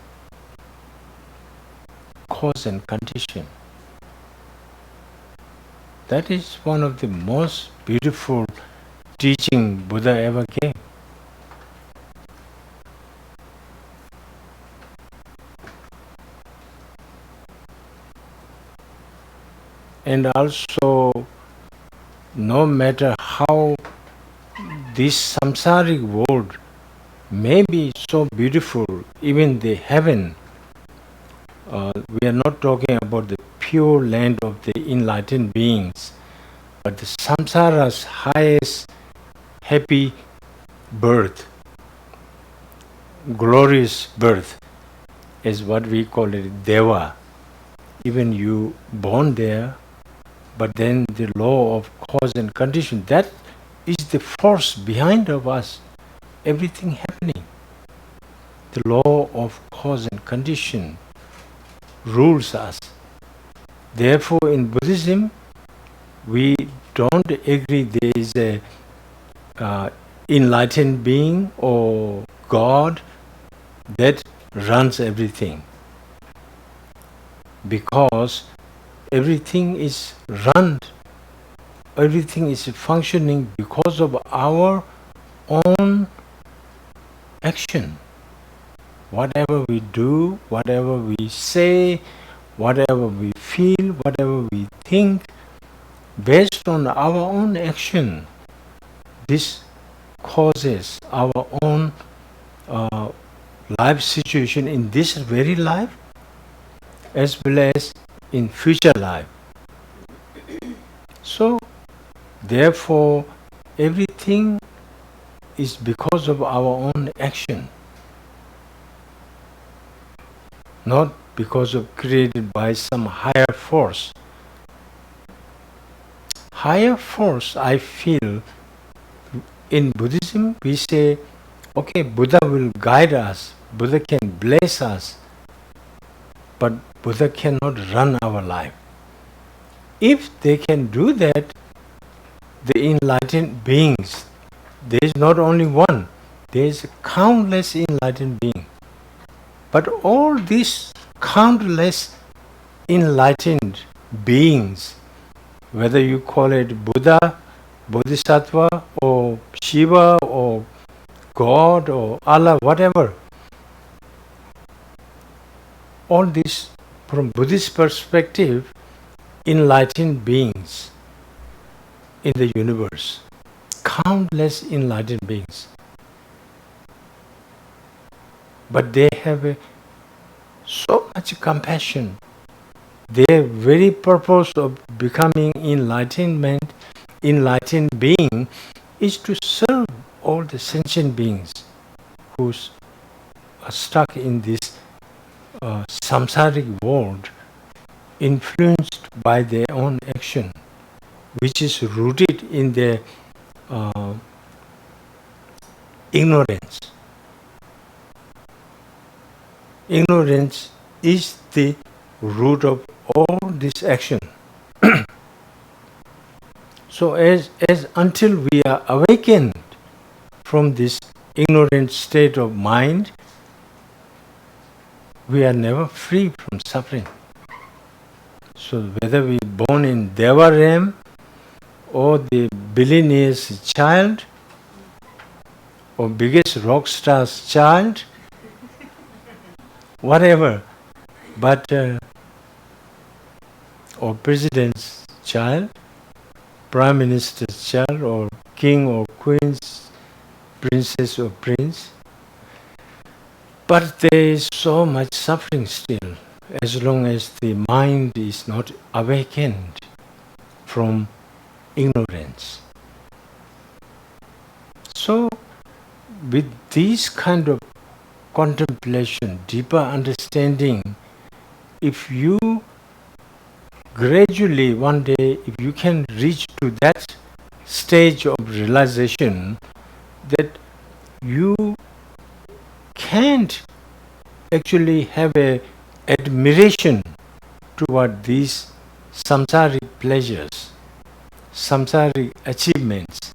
Cause and condition. That is one of the most beautiful teaching Buddha ever gave. And also, no matter how this samsaric world may be so beautiful, even the heaven, we are not talking about the pure land of the enlightened beings, but the samsara's highest happy birth, glorious birth, is what we call it, Deva. Even you born there, but then the law of cause and condition, that is the force behind of us, everything happening. The law of cause and condition rules us. Therefore, in Buddhism, we don't agree there is a enlightened being or God that runs everything, because everything is run, everything is functioning because of our own action. Whatever we do, whatever we say, whatever we feel, whatever we think, based on our own action, this causes our own life situation in this very life as well as in future life. So, therefore, everything is because of our own action, not because of created by some higher force. Higher force, I feel, in Buddhism, we say, okay, Buddha will guide us, Buddha can bless us, but Buddha cannot run our life. If they can do that, the enlightened beings, there is not only one, there is countless enlightened beings. But all these countless enlightened beings, whether you call it Buddha, Bodhisattva, or Shiva, or God, or Allah, whatever, all these, from Buddhist perspective, enlightened beings in the universe, countless enlightened beings. But they have so much compassion. Their very purpose of becoming enlightened being is to serve all the sentient beings who are stuck in this samsaric world, influenced by their own action, which is rooted in their ignorance. Ignorance is the root of all this action. So as until we are awakened from this ignorant state of mind, we are never free from suffering. So whether we are born in Deva realm or the billionaire's child or biggest rock star's child, whatever, but or president's child, prime minister's child, or king or queen's, princess or prince. But there is so much suffering still, as long as the mind is not awakened from ignorance. So, with this kind of contemplation, deeper understanding, if you gradually one day, if you can reach to that stage of realization that you can't actually have a admiration toward these samsaric pleasures, samsaric achievements,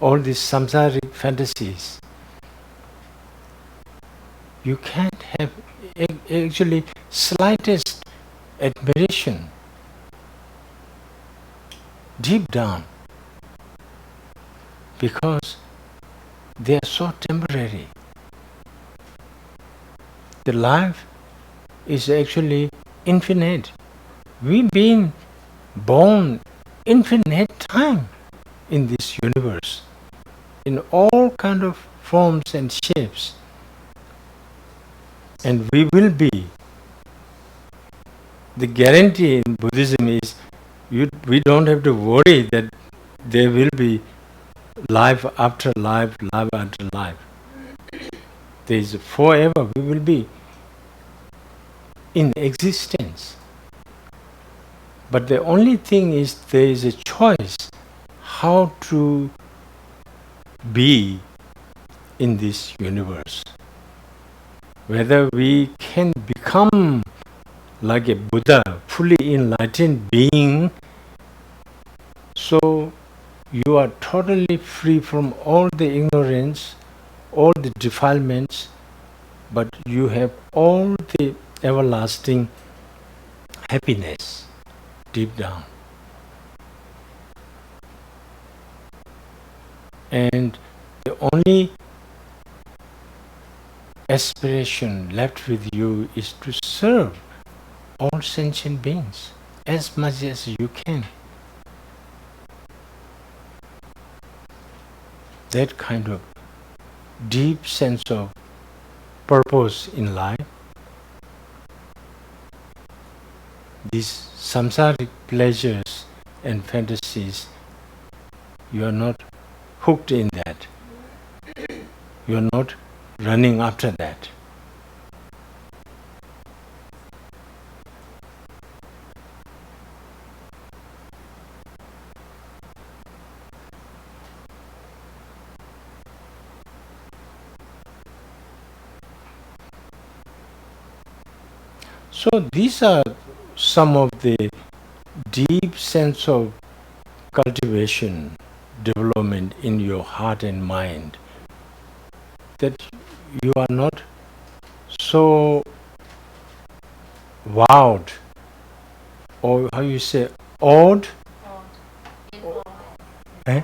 all these samsaric fantasies, you can't have actually slightest admiration deep down, because they are so temporary. The life is actually infinite. We've been born infinite time in this universe, in all kind of forms and shapes, and we will be. The guarantee in Buddhism is we don't have to worry that there will be life after life, life after life. There is forever we will be in existence. But the only thing is there is a choice how to be in this universe. Whether we can become like a Buddha, fully enlightened being, so you are totally free from all the ignorance, all the defilements, but you have all the everlasting happiness deep down. And the only aspiration left with you is to serve all sentient beings as much as you can. That kind of deep sense of purpose in life, these samsaric pleasures and fantasies, you are not hooked in that. You are not running after that. So these are some of the deep sense of cultivation, development in your heart and mind, that you are not so wowed, or how you say, awed? In awe. Eh?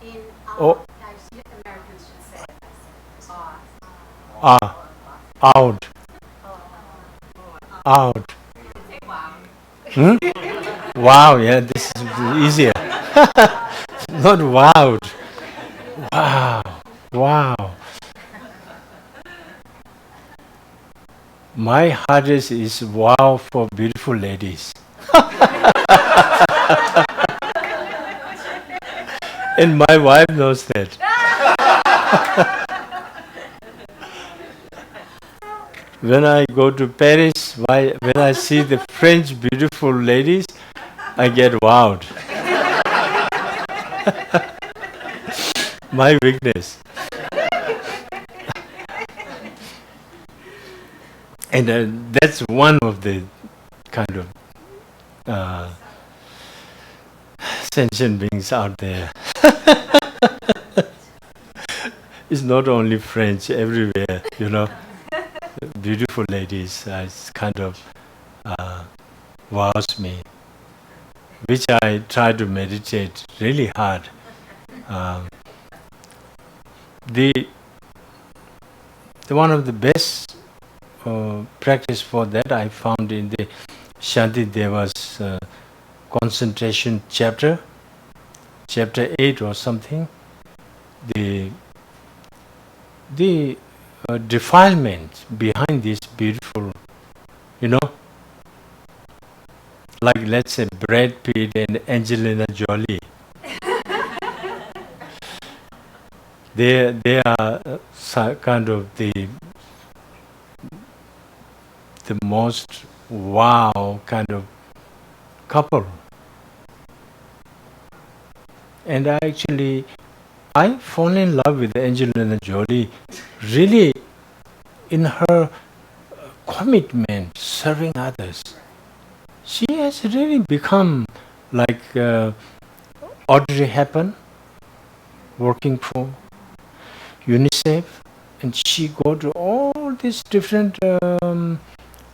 In Oh. Americans should say awe. Awed. Awed. Hmm? Wow, yeah, this is easier. not wowed. Wow, wow. My hardest is wow for beautiful ladies. And my wife knows that. When I go to Paris, when I see the French beautiful ladies, I get wowed. My weakness. And that's one of the kind of sentient beings out there. It's not only French, everywhere, beautiful ladies. It's kind of wows me, which I try to meditate really hard. The one of the best practice for that I found in the Shanti Deva's concentration chapter 8 or something. The defilement behind this beautiful, like let's say Brad Pitt and Angelina Jolie. They are kind of the most wow kind of couple. And I fall in love with Angelina Jolie really in her commitment serving others. She has really become like Audrey Hepburn working for UNICEF, and she go to all these different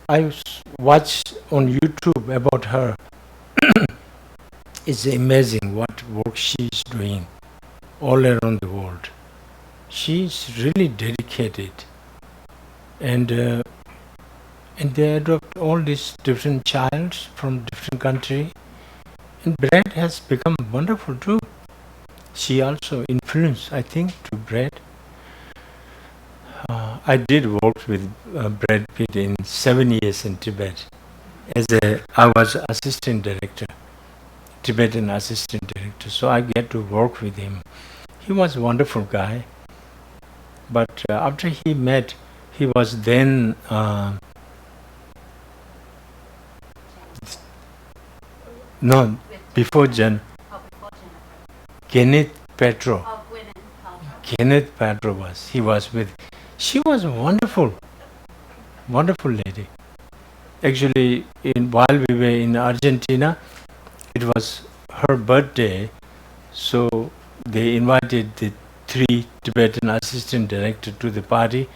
I watched on YouTube about her. It's amazing what work she is doing all around the world. She is really dedicated, and they adopt all these different childs from different country. And Brad has become wonderful too. She also influenced, I think, to Brad. I did work with Brad Pitt in 7 years in Tibet. I was assistant director, Tibetan assistant director, so I get to work with him. He was a wonderful guy, but after he met, he was then no, before Jan, Kenneth Petro. Kenneth Petro she was a wonderful lady. Actually, while we were in Argentina, it was her birthday, so they invited the 3 Tibetan assistant director to the party.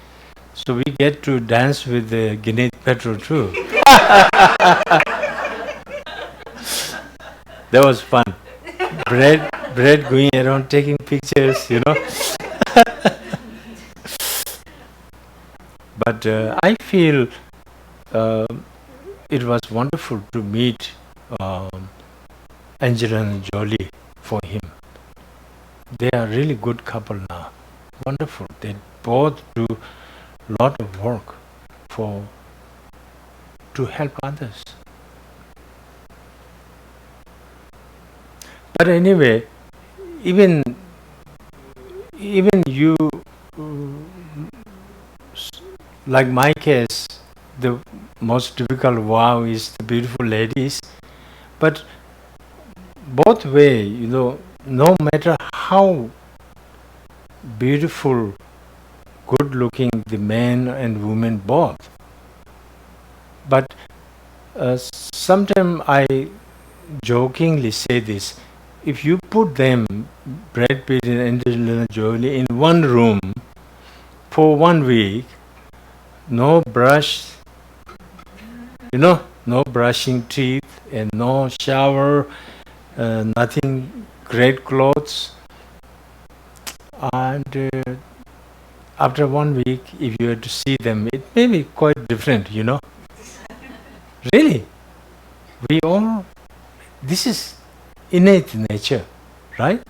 So we get to dance with the Kenneth Petro too. That was fun. Brad going around taking pictures, But I feel it was wonderful to meet Angelina Jolie for him. They are really good couple now. Wonderful. They both do a lot of work to help others. But anyway, even you, like my case, the most difficult wow is the beautiful ladies. But both way, no matter how beautiful, good looking the man and woman both. But sometimes I jokingly say this: if you put them, Brad Pitt and Angelina Jolie, in one room for 1 week, no brush, no brushing teeth and no shower, nothing, great clothes, and after 1 week, if you were to see them, it may be quite different, Really, this is innate nature, right?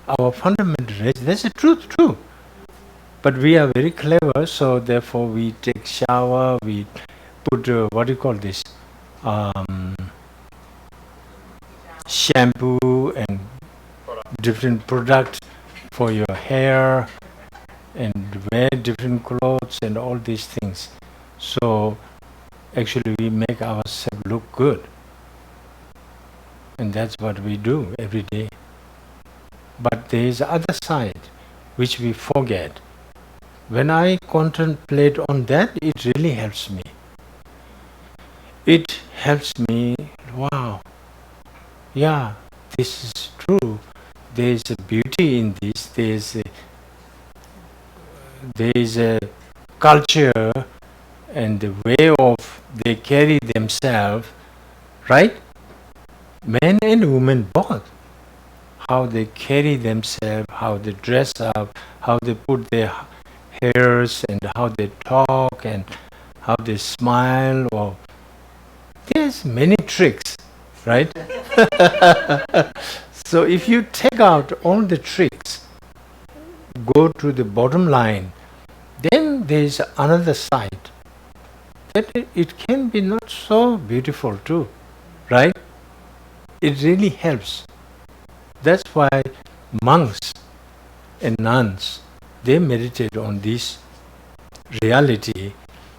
our fundamental race. That's the truth too. But we are very clever, so therefore we take shower, we put what do you call this? Shampoo and different products for your hair and wear different clothes and all these things. So actually we make ourselves look good. And that's what we do every day. But there is the other side which we forget. When I contemplate on that, it really helps me. It helps me, wow, yeah, this is true. There is a beauty in this. There is a culture and the way of they carry themselves, right? Men and women both. How they carry themselves, how they dress up, how they put their hairs and how they talk and how they smile. Or there's many tricks, right? So if you take out all the tricks, go to the bottom line, then there is another side that it can be not so beautiful too, right? It really helps. That's why monks and nuns, they meditate on this reality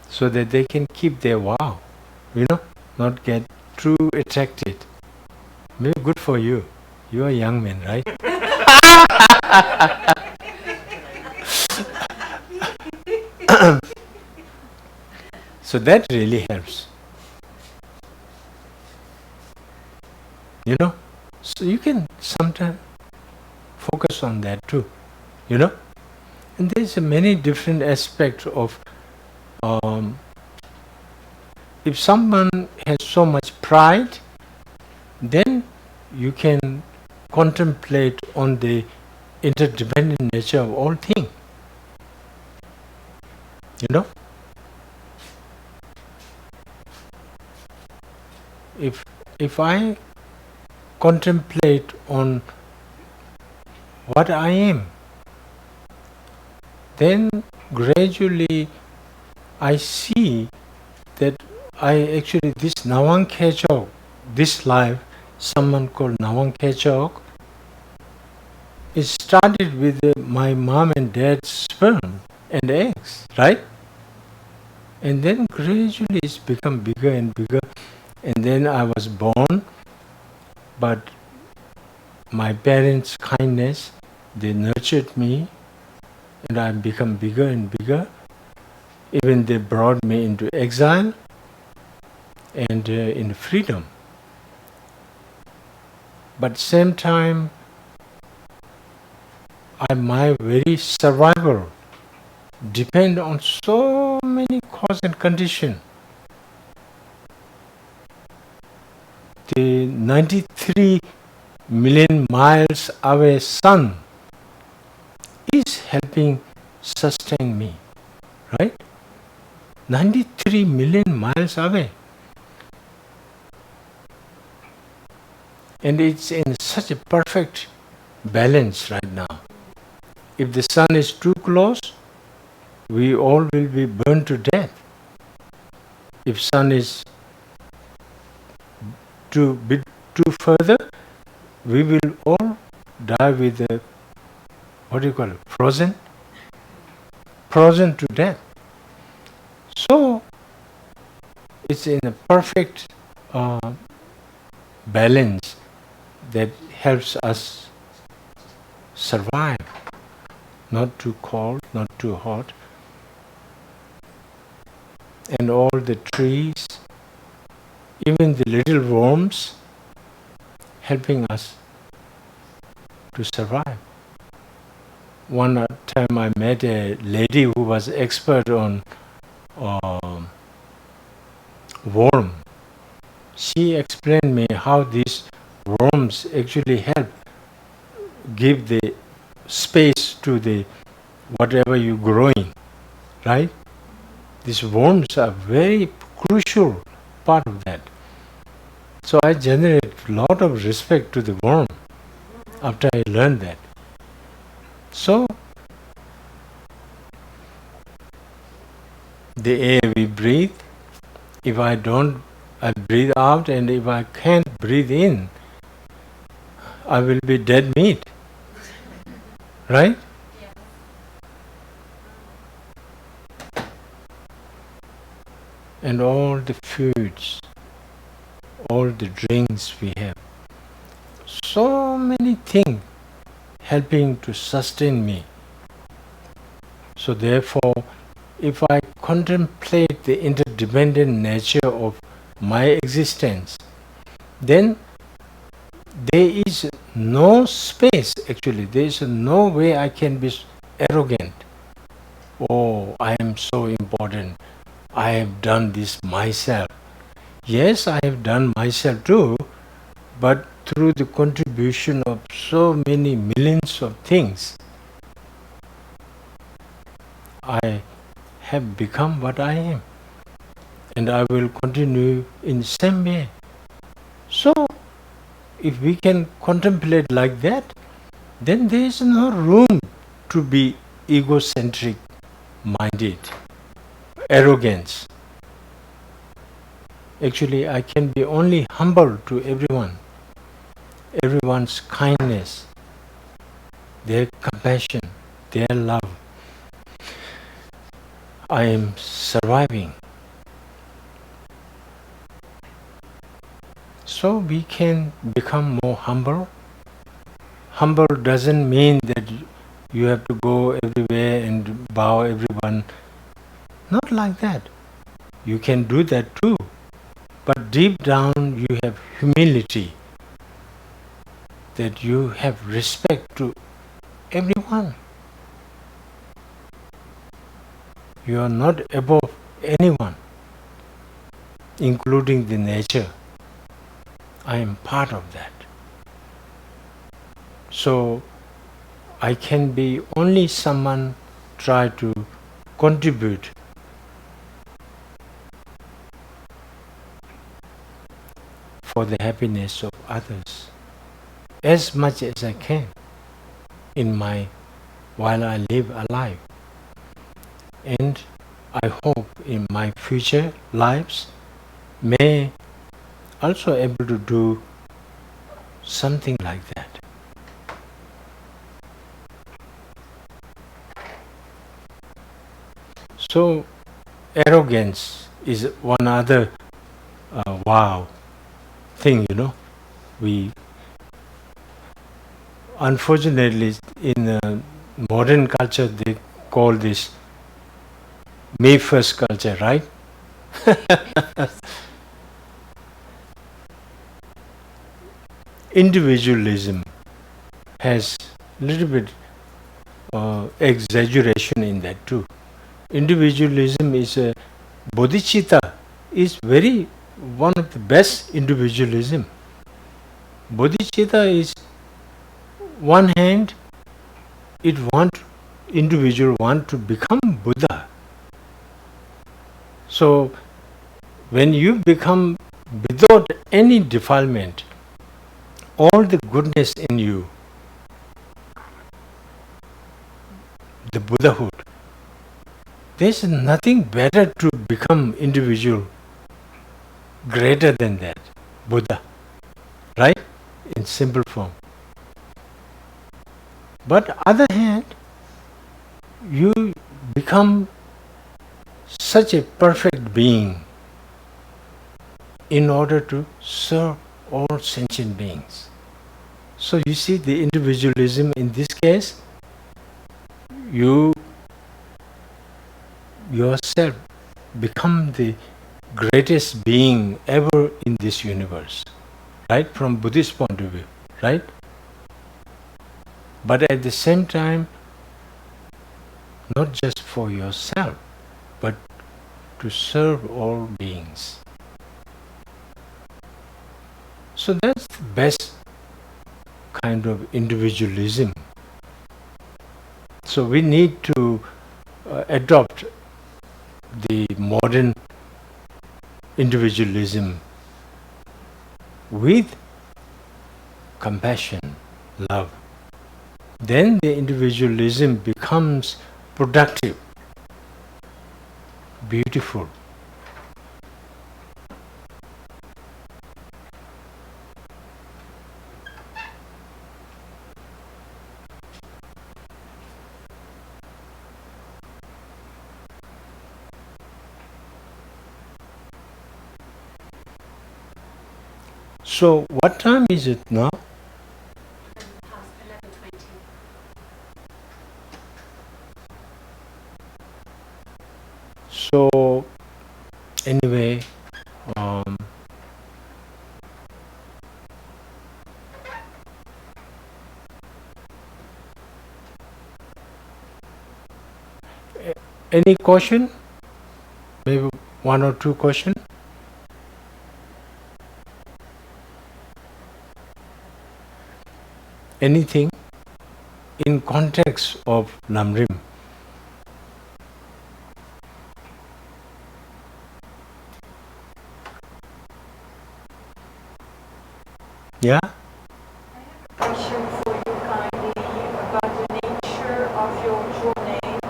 so that they can keep their vow, not get too attracted. Maybe good for you. You are young men, right? So that really helps. So you can sometimes focus on that too, And there's many different aspects of if someone has so much pride, then you can contemplate on the interdependent nature of all things. If I contemplate on what I am, then gradually I see that this Nawang Khechog, this life, someone called Nawang Khechog, it started with my mom and dad's sperm and eggs, right? And then gradually it's become bigger and bigger. And then I was born, but my parents' kindness, they nurtured me, and I become bigger and bigger. Even they brought me into exile and in freedom. But same time, my very survival depend on so many cause and condition. The 93 million miles away sun is helping sustain me, right? 93 million miles away. And it's in such a perfect balance right now. If the sun is too close, we all will be burned to death. If sun is too further, we will all die with frozen to death. So it's in a perfect balance that helps us survive. Not too cold, not too hot. And all the trees, even the little worms, helping us to survive. One time I met a lady who was expert on worm. She explained me how these worms actually help give the space to the whatever you're growing, right? These worms are very crucial part of that. So I generate a lot of respect to the worm after I learned that. So, the air we breathe, if I breathe out, and if I can't breathe in, I will be dead meat. Right? And all the foods, all the drinks we have, so many things helping to sustain me. So therefore, if I contemplate the interdependent nature of my existence, then there is no space, actually, there is no way I can be arrogant. Oh, I am so important, I have done this myself. Yes, I have done myself too, but through the contribution of so many millions of things, I have become what I am, and I will continue in the same way. So, if we can contemplate like that, then there is no room to be egocentric minded, arrogance. Actually, I can be only humble to everyone, everyone's kindness, their compassion, their love. I am surviving. So we can become more humble. Humble doesn't mean that you have to go everywhere and bow everyone. Not like that. You can do that too. But deep down you have humility, that you have respect to everyone. You are not above anyone, including the nature. I am part of that. So I can be only someone try to contribute for the happiness of others as much as I can while I live alive. And I hope in my future lives may also able to do something like that. So arrogance is one other wow thing, We unfortunately in modern culture they call this me first culture, right? Individualism has a little bit exaggeration in that too. Individualism is a bodhicitta is very one of the best individualism. Bodhicitta is one hand individual want to become Buddha. So when you become without any defilement, all the goodness in you, the Buddhahood, there's nothing better to become individual greater than that, Buddha, right? In simple form. But other hand, you become such a perfect being in order to serve all sentient beings. So you see the individualism in this case, you yourself become the greatest being ever in this universe, right? From Buddhist point of view, right? But at the same time, not just for yourself, but to serve all beings. So that's the best kind of individualism. So we need to adopt the modern individualism with compassion, love, then the individualism becomes productive, beautiful. So what time is it now? Past 11:20. So anyway, um, any question? Maybe one or two questions? Anything in context of Lamrim? Yeah? Question for you kindly about the nature of your journey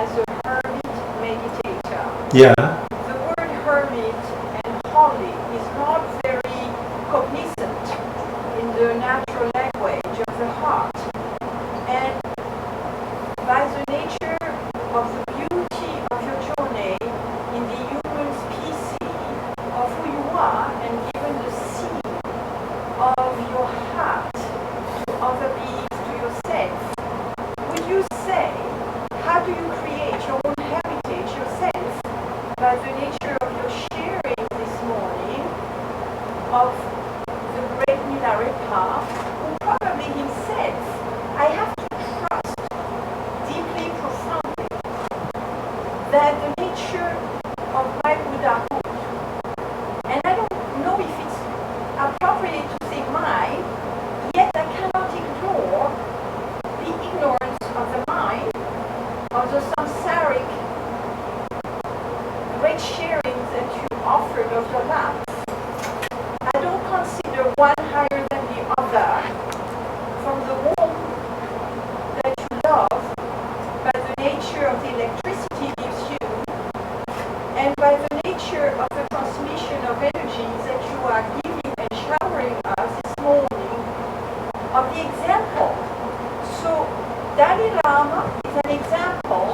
as a hermit meditator. Yeah. The word hermit and holy is not very cognizant in the natural language of the heart. And by the nature of the beauty of your journey in the human species of who you are, and given the seed of your heart to other beings, to yourself, would you say, how do you create your own heritage yourself by the nature of your sharing this morning of the great Milarepa, who probably himself, I have to trust deeply, profoundly, that the nature of my Buddhahood, and I don't know if it's appropriate to say mine, yet I cannot ignore the ignorance of the mind, of the samsaric great sharing that you offered of your life. I don't consider one higher than the other. From the womb that you love, by the nature of the electricity gives you, and by the nature of the transmission of energies that you are giving and showering us this morning, of the example. So Dalai Lama is an example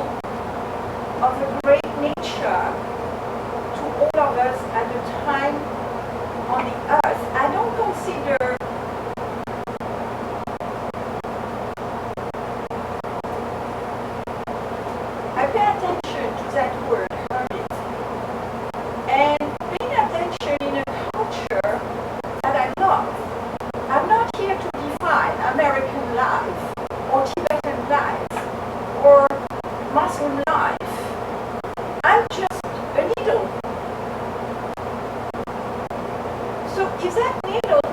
of the great nature to all of us at the time on the earth. I don't consider I pay attention to that word, hermit, and paying attention in a culture that I love. I'm not here to define American life, or Tibetan life, or Muslim life. I'm just a needle. So if that needle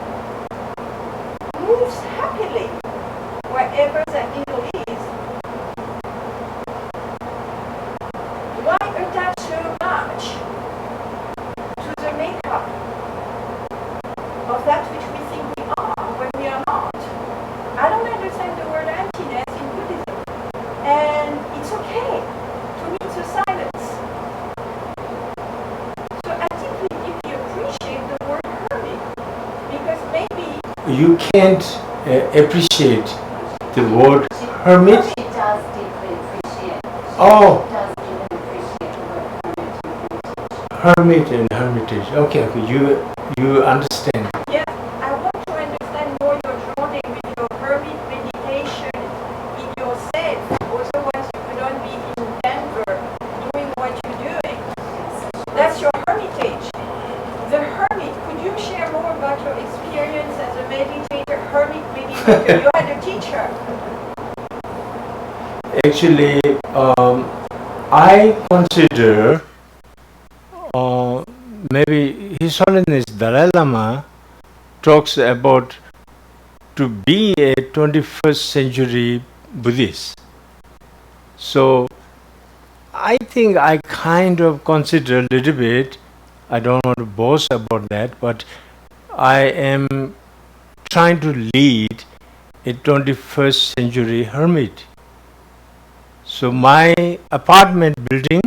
moves happily wherever that needle is, why attach so much to the makeup of that which we think we are when we are not? I don't understand the word emptiness in Buddhism, and it's okay to meet the silence. So I think we deeply appreciate the word hermit, because maybe You can't appreciate the word hermit. She does deeply appreciate. Oh. She does even appreciate the word hermit. Hermit and hermitage. Okay, you understand. yeah, I want to understand more your journey with your hermit meditation in yourself. Otherwise, you could not be in Denver doing what you're doing. That's your hermitage. The hermit, could you share more about your experience as a meditator, hermit meditator? You had a teacher. Actually, I consider maybe His Holiness Dalai Lama talks about to be a 21st century Buddhist. So I think I kind of consider a little bit, I don't want to boast about that, but I am trying to lead a 21st century hermit. So my apartment building,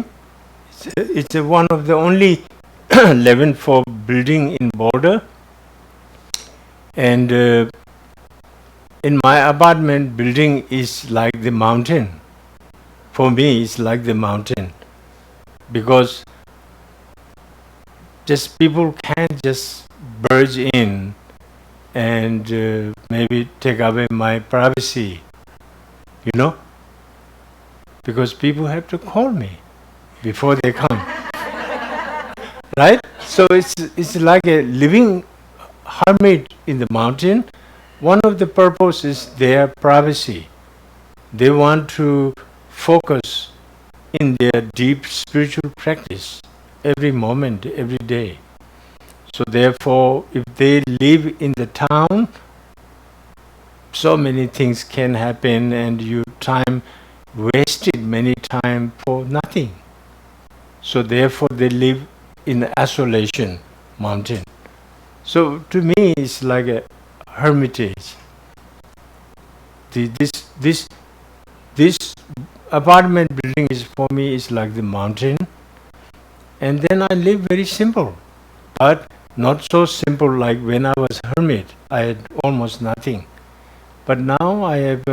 it's one of the only 11 floor building in border, and in my apartment building is like the mountain. For me, it's like the mountain, because just people can't just barge in and maybe take away my privacy, you know, because people have to call me before they come, right? So it's like a living hermit in the mountain. One of the purposes is their privacy. They want to focus in their deep spiritual practice every moment, every day. So therefore, if they live in the town, so many things can happen, and your time wasted many time for nothing. So therefore, they live in isolation mountain. So to me, it's like a hermitage. This apartment building is for me is like the mountain, and then I live very simple, but not so simple like when I was hermit. I had almost nothing, but now I have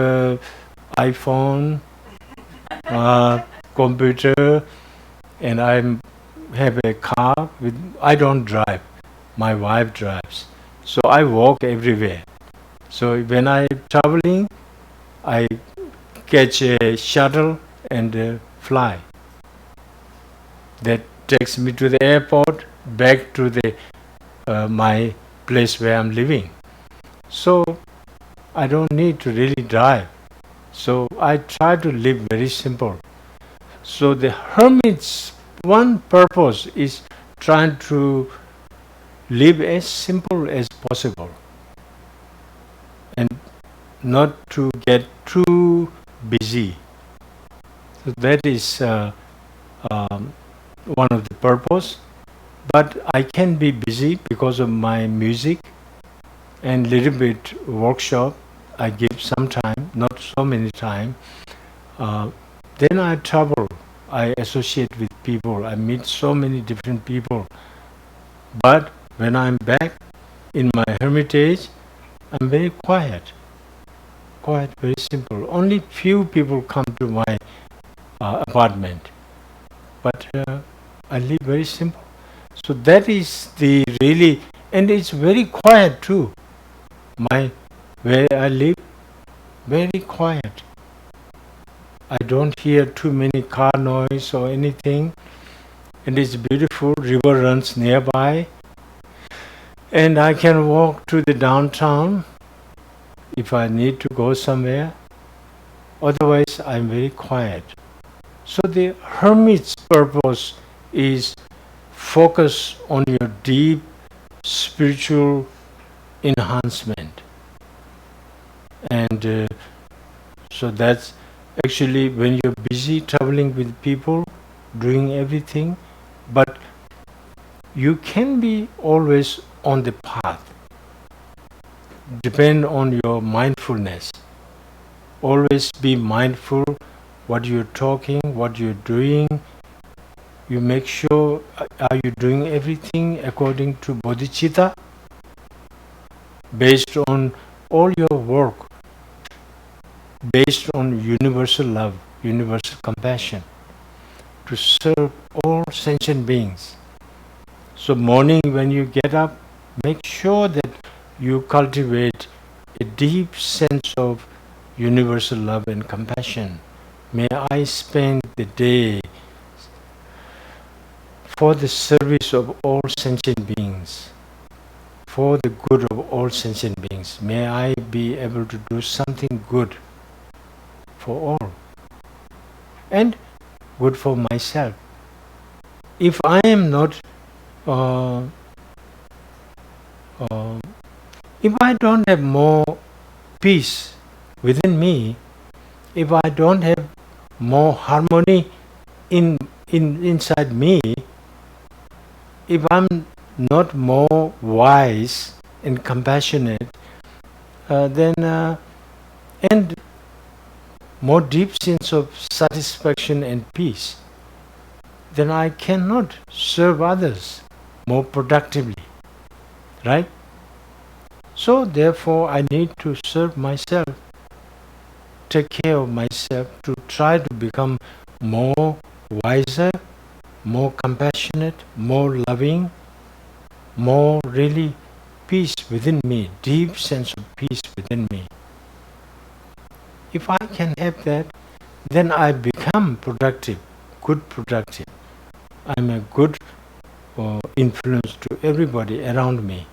iPhone, computer, and I have a car. I don't drive. My wife drives, so I walk everywhere. So when I'm traveling, I catch a shuttle and fly. That takes me to the airport, back to the my place where I'm living. So I don't need to really drive. So I try to live very simple. So the hermit's one purpose is trying to live as simple as possible and not to get too busy. So that is one of the purpose. But I can be busy because of my music and little bit workshop. I give some time, not so many time. Then I travel. I associate with people. I meet so many different people. But when I'm back in my hermitage, I'm very quiet. Quiet, very simple. Only few people come to my apartment. But I live very simple. So that is the really, and it's very quiet too. Where I live, very quiet. I don't hear too many car noise or anything, and it's beautiful. River runs nearby, and I can walk to the downtown if I need to go somewhere. Otherwise, I'm very quiet. So the hermit's purpose is focus on your deep spiritual enhancement. And so that's actually when you're busy traveling with people, doing everything, but you can be always on the path. Depend on your mindfulness. Always be mindful what you're talking, what you're doing. You make sure, are you doing everything according to bodhicitta? Based on all your work, based on universal love, universal compassion, to serve all sentient beings. So morning when you get up, make sure that you cultivate a deep sense of universal love and compassion. May I spend the day for the service of all sentient beings, for the good of all sentient beings. May I be able to do something good for all and good for myself. If I am not, if I don't have more peace within me, if I don't have more harmony inside me, if I'm not more wise and compassionate, then and more deep sense of satisfaction and peace, then I cannot serve others more productively, right? So therefore I need to serve myself, take care of myself, to try to become more wiser, more compassionate, more loving, more really peace within me, deep sense of peace within me. If I can have that, then I become productive, good productive. I'm a good influence to everybody around me.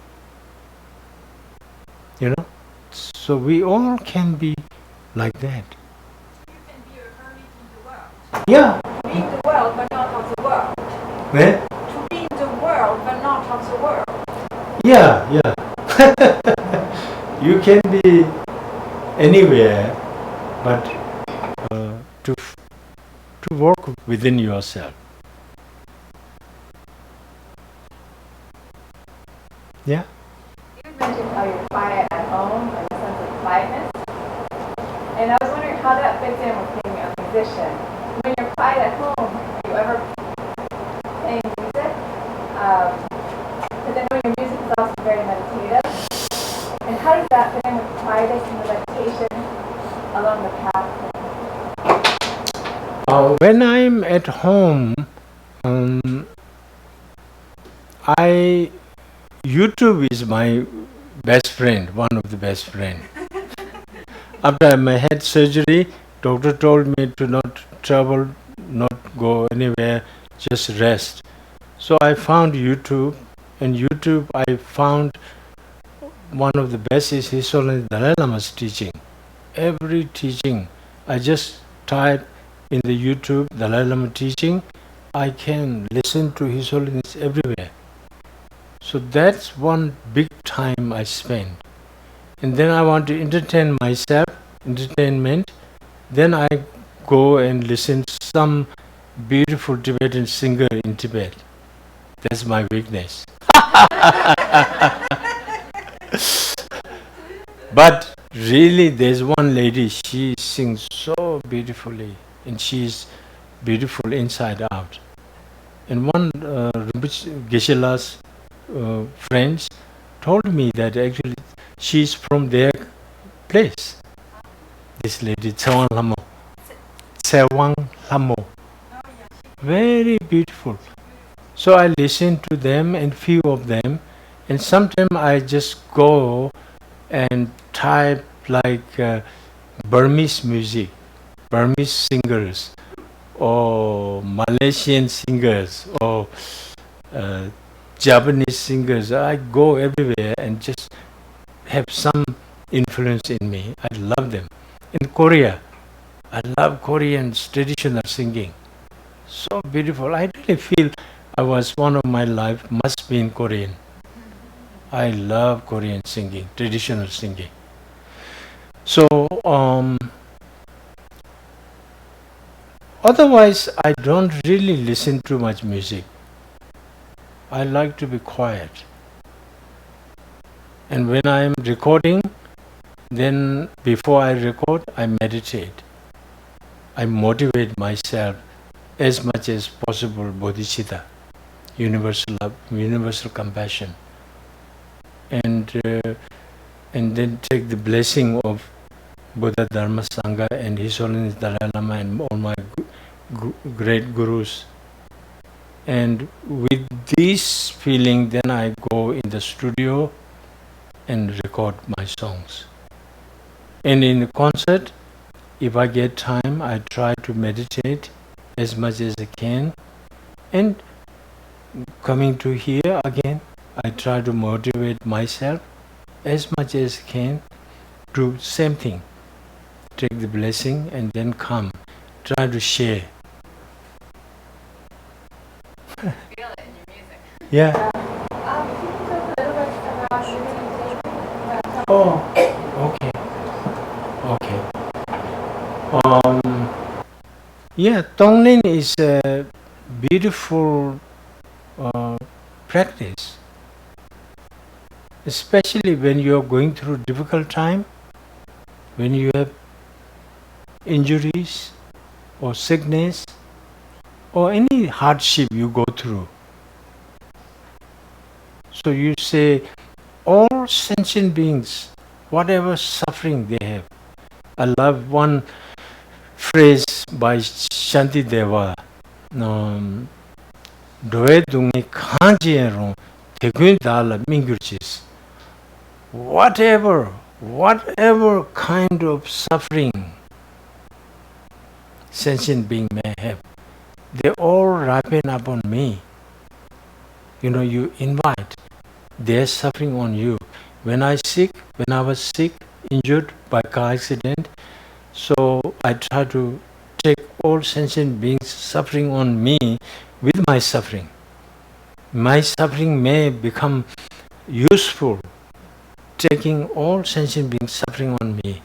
You know? So we all can be like that. You can be a hermit in the world. Yeah. Be in the world, but not of the world. Where? To be in the world, but not of the world. Yeah, yeah. You can be anywhere, but to work within yourself. Yeah. You mentioned how you're quiet at home and a sense of quietness. And I was wondering how that fits in with being a musician. When you're quiet at home, are you ever playing music? Because I know your music is also very meditative. And how does that fit in with quietness and the meditation along the path? When I'm at home, YouTube is my best friend, one of the best friend. After my head surgery, doctor told me to not travel, not go anywhere, just rest. So I found YouTube, and YouTube I found one of the best is His Holiness Dalai Lama's teaching. Every teaching, I just type in the YouTube Dalai Lama teaching, I can listen to His Holiness everywhere. So that's one big time I spend. And then I want to entertain myself, entertainment. Then I go and listen to some beautiful Tibetan singer in Tibet. That's my weakness. But really, there's one lady, she sings so beautifully, and she's beautiful inside out. And one Geshe-la's friends told me that actually she's from their place. This lady, Tsewang Lamo. Tsewang Lamo. Very beautiful. So I listen to them and few of them, and sometimes I just go and type like Burmese music, Burmese singers, or Malaysian singers, or Japanese singers. I go everywhere and just have some influence in me. I love them. In Korea, I love Korean traditional singing. So beautiful. I really feel I was one of my life must be in Korean. I love Korean singing, traditional singing. So otherwise I don't really listen to much music. I like to be quiet. And when I am recording, then before I record, I meditate. I motivate myself as much as possible, bodhicitta, universal love, universal compassion. And then take the blessing of Buddha, Dharma, Sangha, and His Holiness Dalai Lama and all my great gurus. And with this feeling, then I go in the studio and record my songs. And in the concert, if I get time, I try to meditate as much as I can. And coming to here again, I try to motivate myself as much as I can. Do same thing. Take the blessing and then come. Try to share. Feel it in your music. Yeah. If you can talk a little bit about your meditation. Oh, okay. Okay. Yeah, Tonglen is a beautiful practice. Especially when you are going through difficult time, when you have injuries or sickness or any hardship you go through. So you say, all sentient beings, whatever suffering they have. I love one phrase by Shanti Deva. Doe dungi kanji tegun dala mingurchis. Whatever kind of suffering sentient being may have, they all ripen upon me. You invite their suffering on you. When I was sick, injured by car accident, so I try to take all sentient beings suffering on me with my suffering. My suffering may become useful, taking all sentient beings suffering on me.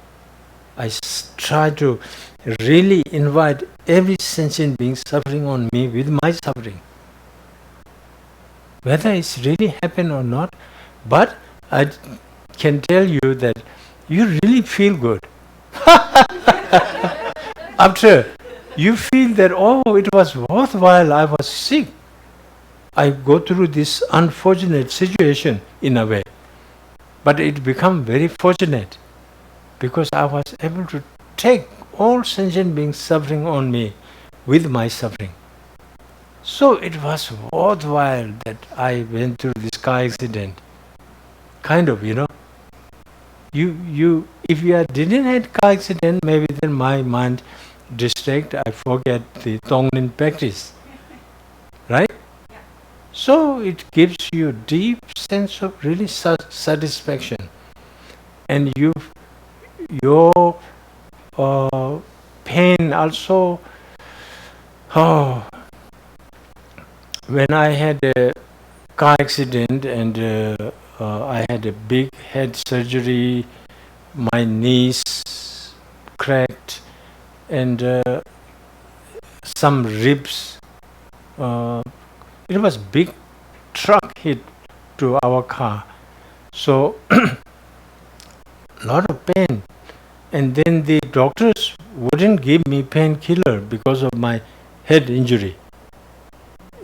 I try to really invite every sentient being suffering on me with my suffering. Whether it's really happened or not, but I can tell you that you really feel good. After you feel that, it was worthwhile, I was sick. I go through this unfortunate situation in a way. But it became very fortunate because I was able to take all sentient beings suffering on me with my suffering. So it was worthwhile that I went through this car accident. Kind of, if you didn't have car accident, maybe then my mind distract, I forget the Tonglen practice. Right? Yeah. So it gives you a deep sense of really satisfaction. And your pain also. When I had a car accident and I had a big head surgery, my knees cracked and some ribs. It was big truck hit to our car. So lot of pain. And then the doctors wouldn't give me painkiller because of my head injury.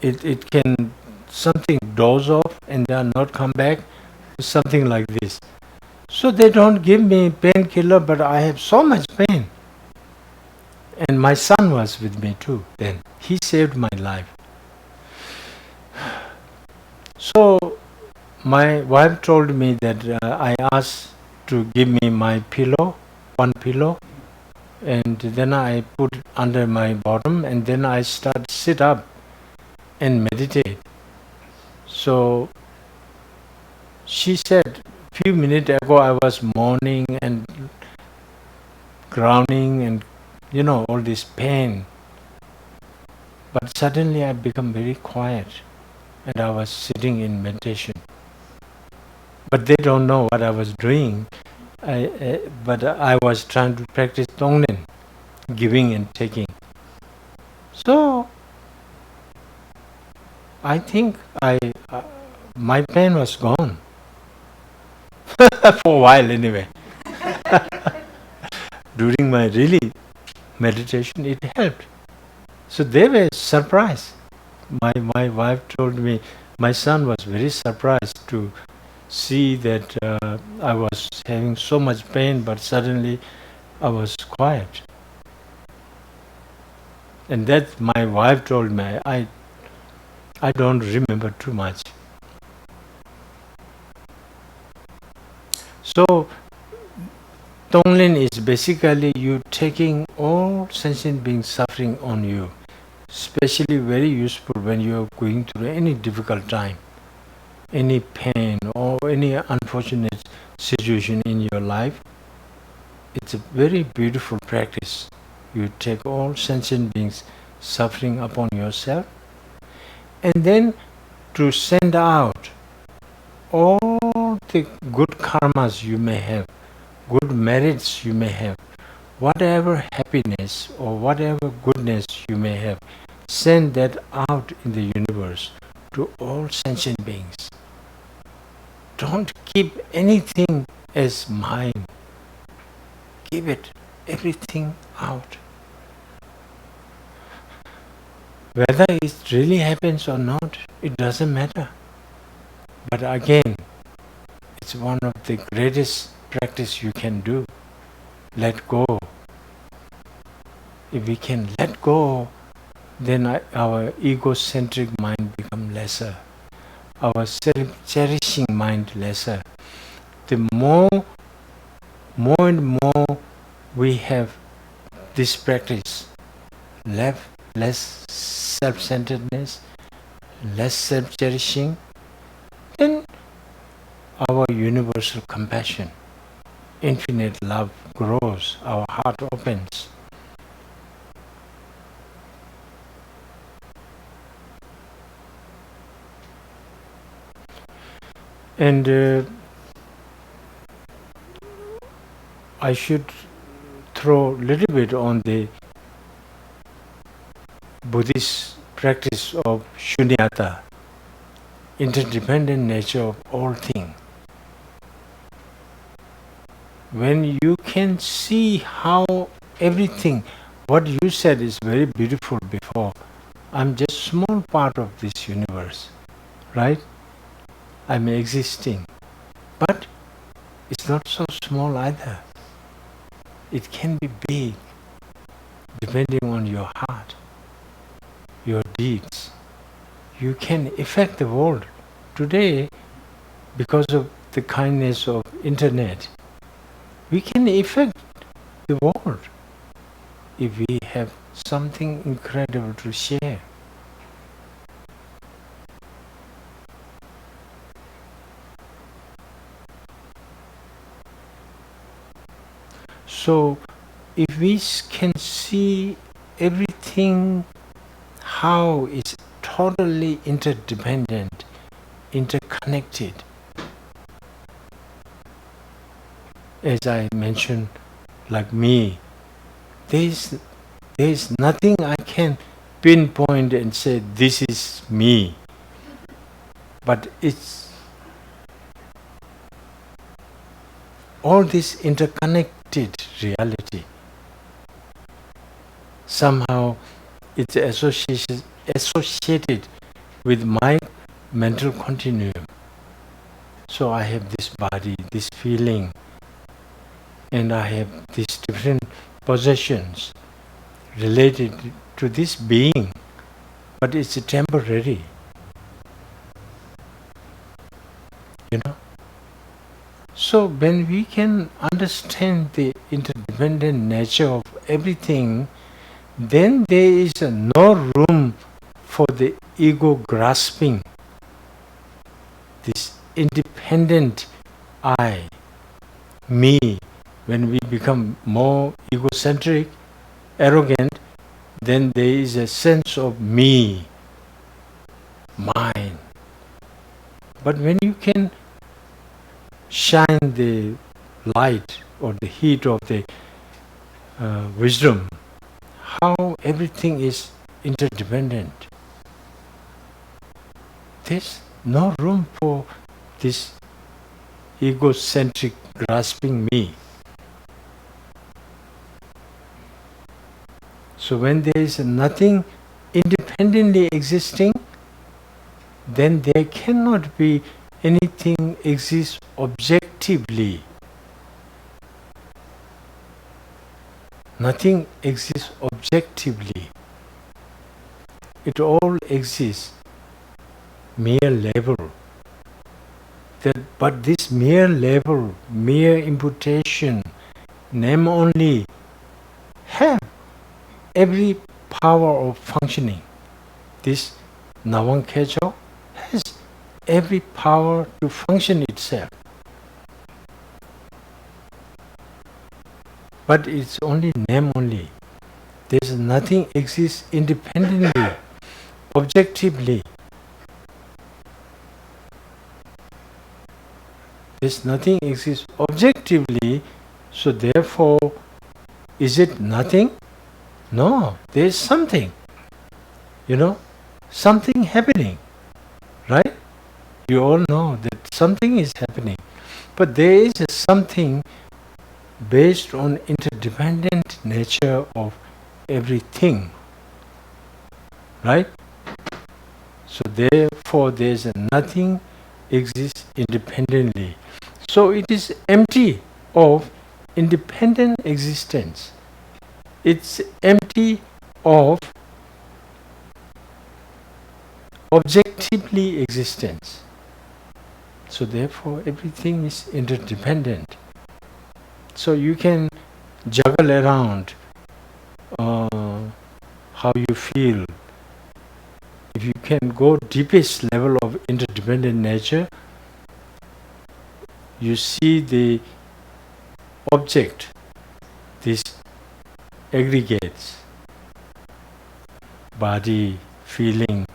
It can something doze off and then not come back, something like this. So they don't give me painkiller, but I have so much pain. And my son was with me too then. He saved my life. So my wife told me that I asked to give me my pillow, one pillow, and then I put under my bottom and then I start sit up and meditate. So she said, few minutes ago I was mourning and grounding and all this pain. But suddenly I become very quiet and I was sitting in meditation. But they don't know what I was doing. But I was trying to practice Tonglen, giving and taking. So I think my pain was gone. For a while anyway. During my really meditation, it helped. So they were surprised. My wife told me, my son was very surprised to see that I was having so much pain, but suddenly I was quiet. And that my wife told me, I don't remember too much. So Tonglen is basically you taking all sentient beings suffering on you, especially very useful when you are going through any difficult time, any pain or any unfortunate situation in your life. It's a very beautiful practice. You take all sentient beings suffering upon yourself and then to send out all the good karmas you may have, good merits you may have, whatever happiness or whatever goodness you may have, send that out in the universe to all sentient beings. Don't keep anything as mine. Give it everything out. Whether it really happens or not, it doesn't matter. But again, it's one of the greatest practice you can do. Let go. If we can let go, then our egocentric mind becomes lesser. Our self-cherishing mind lesser. The more and more we have this practice, less self-centeredness, less self-cherishing, then our universal compassion, infinite love grows, our heart opens. And I should throw a little bit on the Buddhist practice of shunyata, interdependent nature of all things. When you can see how everything, what you said is very beautiful before, I'm just small part of this universe, right? I'm existing, but it's not so small either. It can be big, depending on your heart, your deeds. You can affect the world. Today, because of the kindness of internet, we can affect the world if we have something incredible to share. So, if we can see everything, how it's totally interdependent, interconnected, as I mentioned, like me, there is nothing I can pinpoint and say this is me, but it's all this interconnected reality. Somehow it's associated with my mental continuum. So I have this body, this feeling, and I have these different possessions related to this being, but it's temporary. So when we can understand the interdependent nature of everything, then there is no room for the ego grasping this independent I, me. When we become more egocentric, arrogant, then there is a sense of me, mine. But when you can shine the light or the heat of the wisdom, how everything is interdependent, there's no room for this egocentric grasping me. So when there is nothing independently existing, then there cannot be anything exist objectively. Nothing exists objectively. It all exists mere level. But this mere level, mere imputation, name only, have every power of functioning. This Nawang Khechog has every power to function itself. But it's only name only. There's nothing exists independently, objectively. There's nothing exists objectively, so therefore, is it nothing? No, there's something. Something happening, right? You all know that something is happening. But there is something based on interdependence. interdependent nature of everything, right? So therefore there's nothing exists independently. So it is empty of independent existence. It's empty of objectively existence. So therefore everything is interdependent. So you can juggle around how you feel. If you can go deepest level of interdependent nature, you see the object, these aggregates, body, feeling,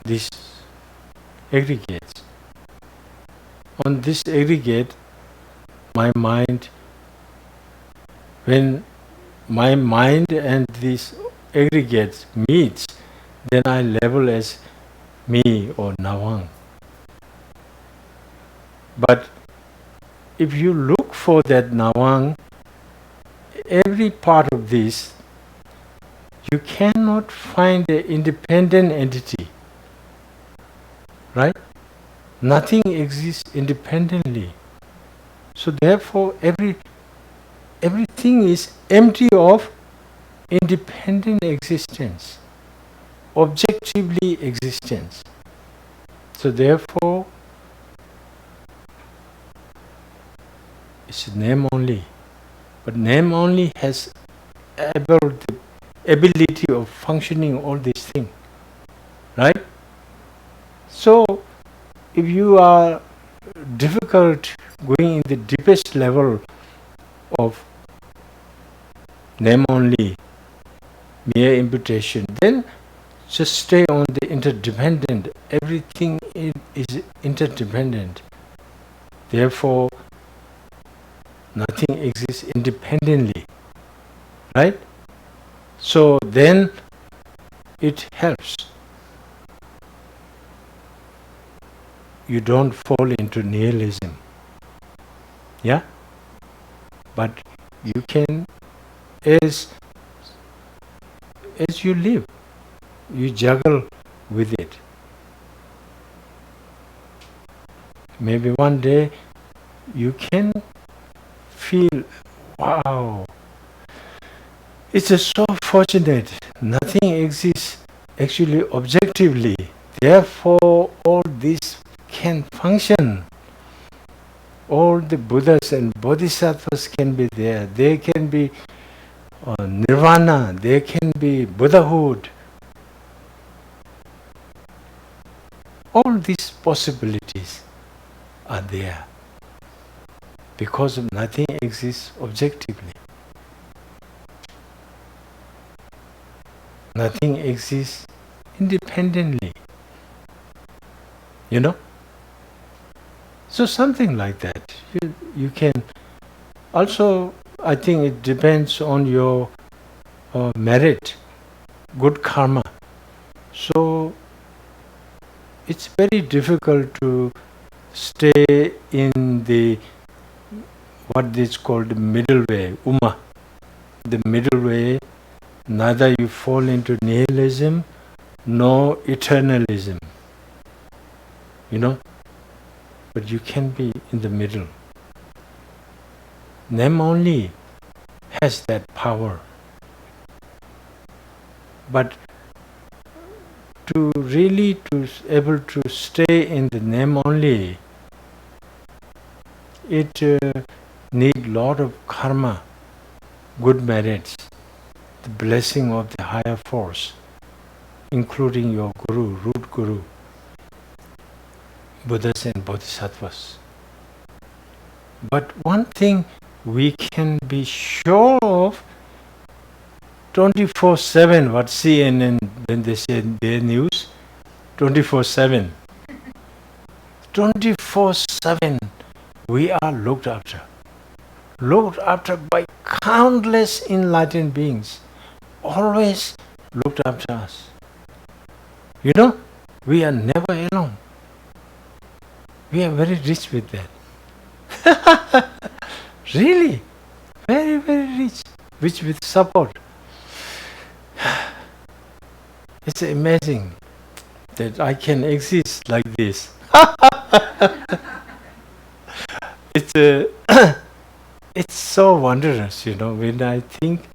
these aggregates. On this aggregate, my mind, when my mind and these aggregates meets, then I label as me or Nawang. But if you look for that Nawang, every part of this, you cannot find an independent entity, right? Nothing exists independently. So therefore, everything is empty of independent existence, objectively existence. So therefore, it's name only. But name only has the ability of functioning all these things, right? So if you are difficult going in the deepest level of name only, mere imputation, then just stay on the interdependent. Everything is interdependent. Therefore, nothing exists independently, right? So then it helps. You don't fall into nihilism. Yeah? But you can, as you live, you juggle with it. Maybe one day you can feel, wow, it's so fortunate. Nothing exists actually objectively. Therefore, all this can function. All the Buddhas and Bodhisattvas can be there. They can be nirvana. They can be Buddhahood. All these possibilities are there because of nothing exists objectively. Nothing exists independently. You know? So something like that. You can also, I think it depends on your merit, good karma. So it's very difficult to stay in the what is called the middle way, Uma. The middle way, neither you fall into nihilism nor eternalism. You know? But you can be in the middle. Name only has that power. But to really able to stay in the name only, it need lot of karma, good merits, the blessing of the higher force, including your guru, root guru, Buddhas and Bodhisattvas. But one thing we can be sure of, 24/7, what CNN, when they say their news, 24/7. 24/7, we are looked after. Looked after by countless enlightened beings. Always looked after us. You know, we are never alone. We are very rich with that. Really. very, very rich, which with support. It's amazing that I can exist like this. It's it's so wondrous, when I think,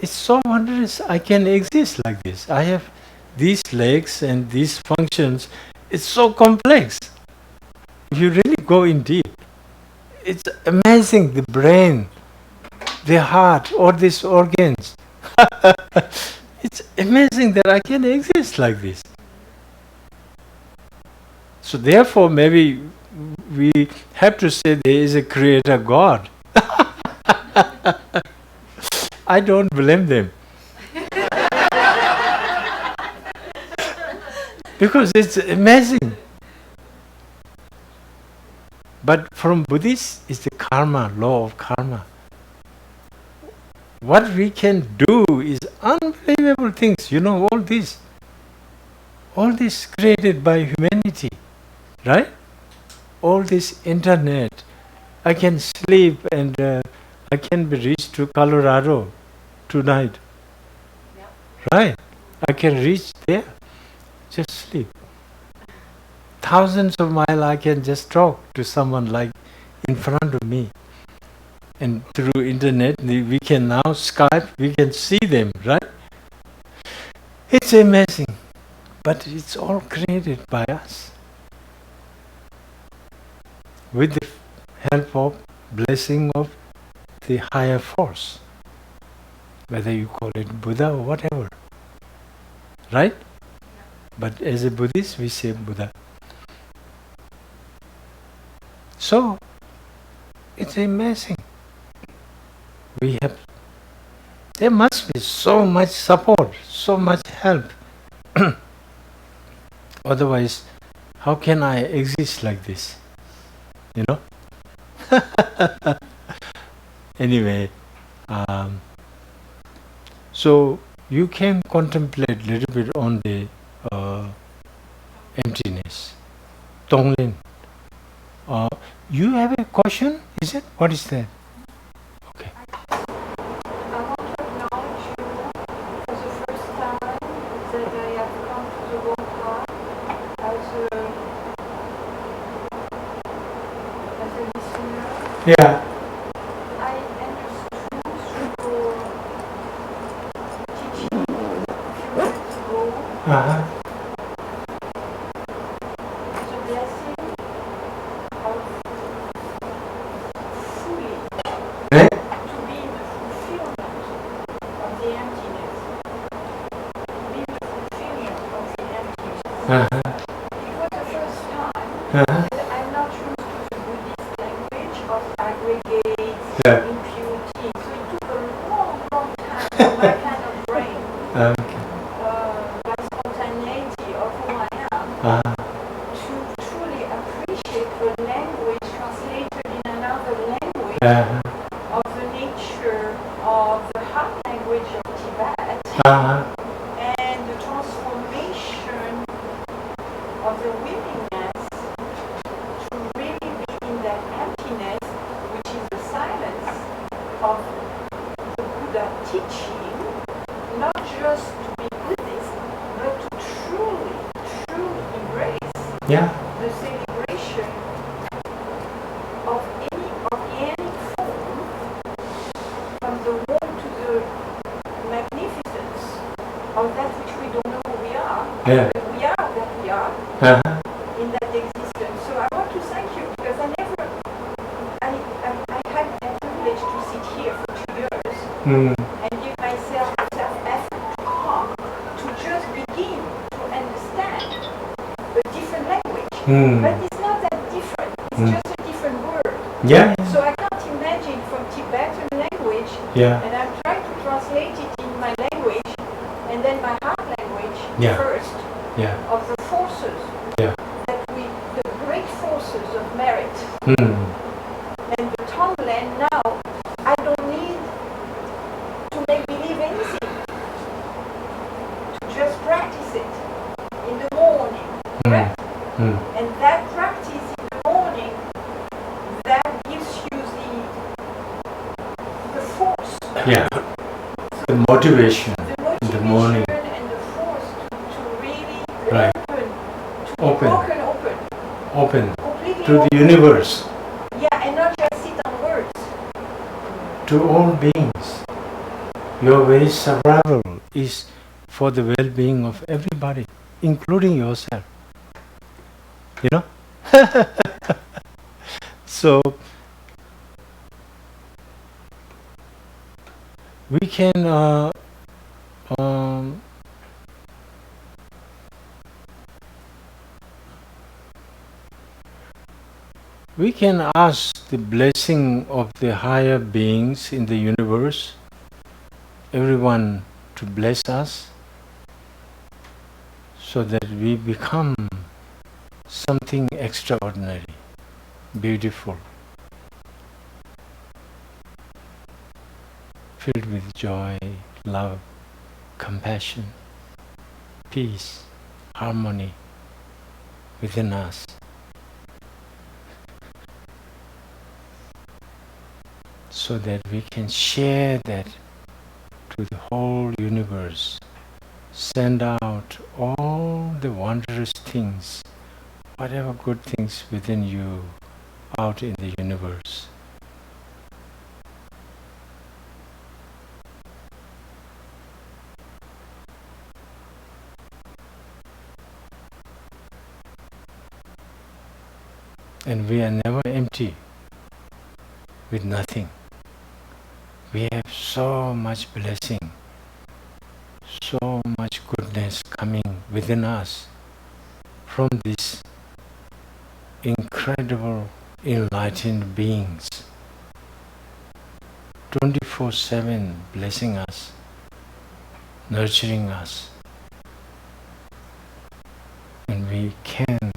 it's so wondrous I can exist like this. I have these legs and these functions. It's so complex. If you really go in deep, it's amazing, the brain, the heart, all these organs. It's amazing that I can exist like this. So therefore, maybe we have to say there is a creator God. I don't blame them. Because it's amazing. But from Buddhists, it's the karma, law of karma. What we can do is unbelievable things. All this created by humanity, right? All this internet. I can sleep and I can be reached to Colorado tonight. Yep. Right? I can reach there. Just sleep. Thousands of miles I can just talk to someone like in front of me. And through internet, we can now Skype, we can see them, right? It's amazing. But it's all created by us. With the help of, blessing of the higher force. Whether you call it Buddha or whatever. Right? But as a Buddhist, we say Buddha. So, it's amazing. There must be so much support, so much help. Otherwise, how can I exist like this? Anyway, so you can contemplate a little bit on the emptiness. Tonglen. You have a question? Is it? What is that? Okay. I want to acknowledge you for the first time that I have come to the wrong path as a listener. Yeah. I understood through your teaching a few minutes ago Uh-huh. the blessing of fully Eh? to be in the fulfillment of the emptiness. To be in the fulfillment of the emptiness. Uh-huh. It was the first time Uh-huh. that I'm not used to the Buddhist language of aggregates, Yeah. impurity. So it took a long, long time for my kind of brain, Okay. by spontaneity of who I am, Uh-huh. to truly appreciate the language translated in another language Uh-huh. of the nature of the heart language of Tibet Uh-huh. and the transformation of the willingness to really be in that emptiness, which is the silence of the Buddha teaching, not just to be Buddhist, but to truly, truly embrace Yeah. the celebration of any form, from the warm to the magnificence of that which we don't know who we are, Yeah. but we are that we are Uh-huh. in that existence. So I want to thank you because I had that privilege to sit here for 2 years Mm. and give myself effort to come, to just begin to understand a different language. Mm. But it's not that different, it's just a different word. Yeah. So I can't imagine from Tibetan language, Yeah. and I'm trying to translate it in my language, and then my heart language Yeah. first, Yeah. of the forces, Yeah. the great forces of merit. Mm. And the Tonglen now, I don't need to make believe anything, to just practice it in the morning, correct? Mm. And that practice in the morning, that gives you Yeah. The motivation in the morning. And the force to really Right. open, Open completely to the open. universe, Yeah, and not just sit on words. to all beings. Your very survival is for the well-being of everybody, including yourself. You know? So we can um, we can ask the blessing of the higher beings in the universe, everyone to bless us so that we become something extraordinary, beautiful, filled with joy, love, compassion, peace, harmony within us. So that we can share that to the whole universe. Send out all the wondrous things, whatever good things within you, out in the universe. And we are never empty with nothing. We have so much blessing, so much goodness coming within us from these incredible enlightened beings, 24/7 blessing us, nurturing us. And we can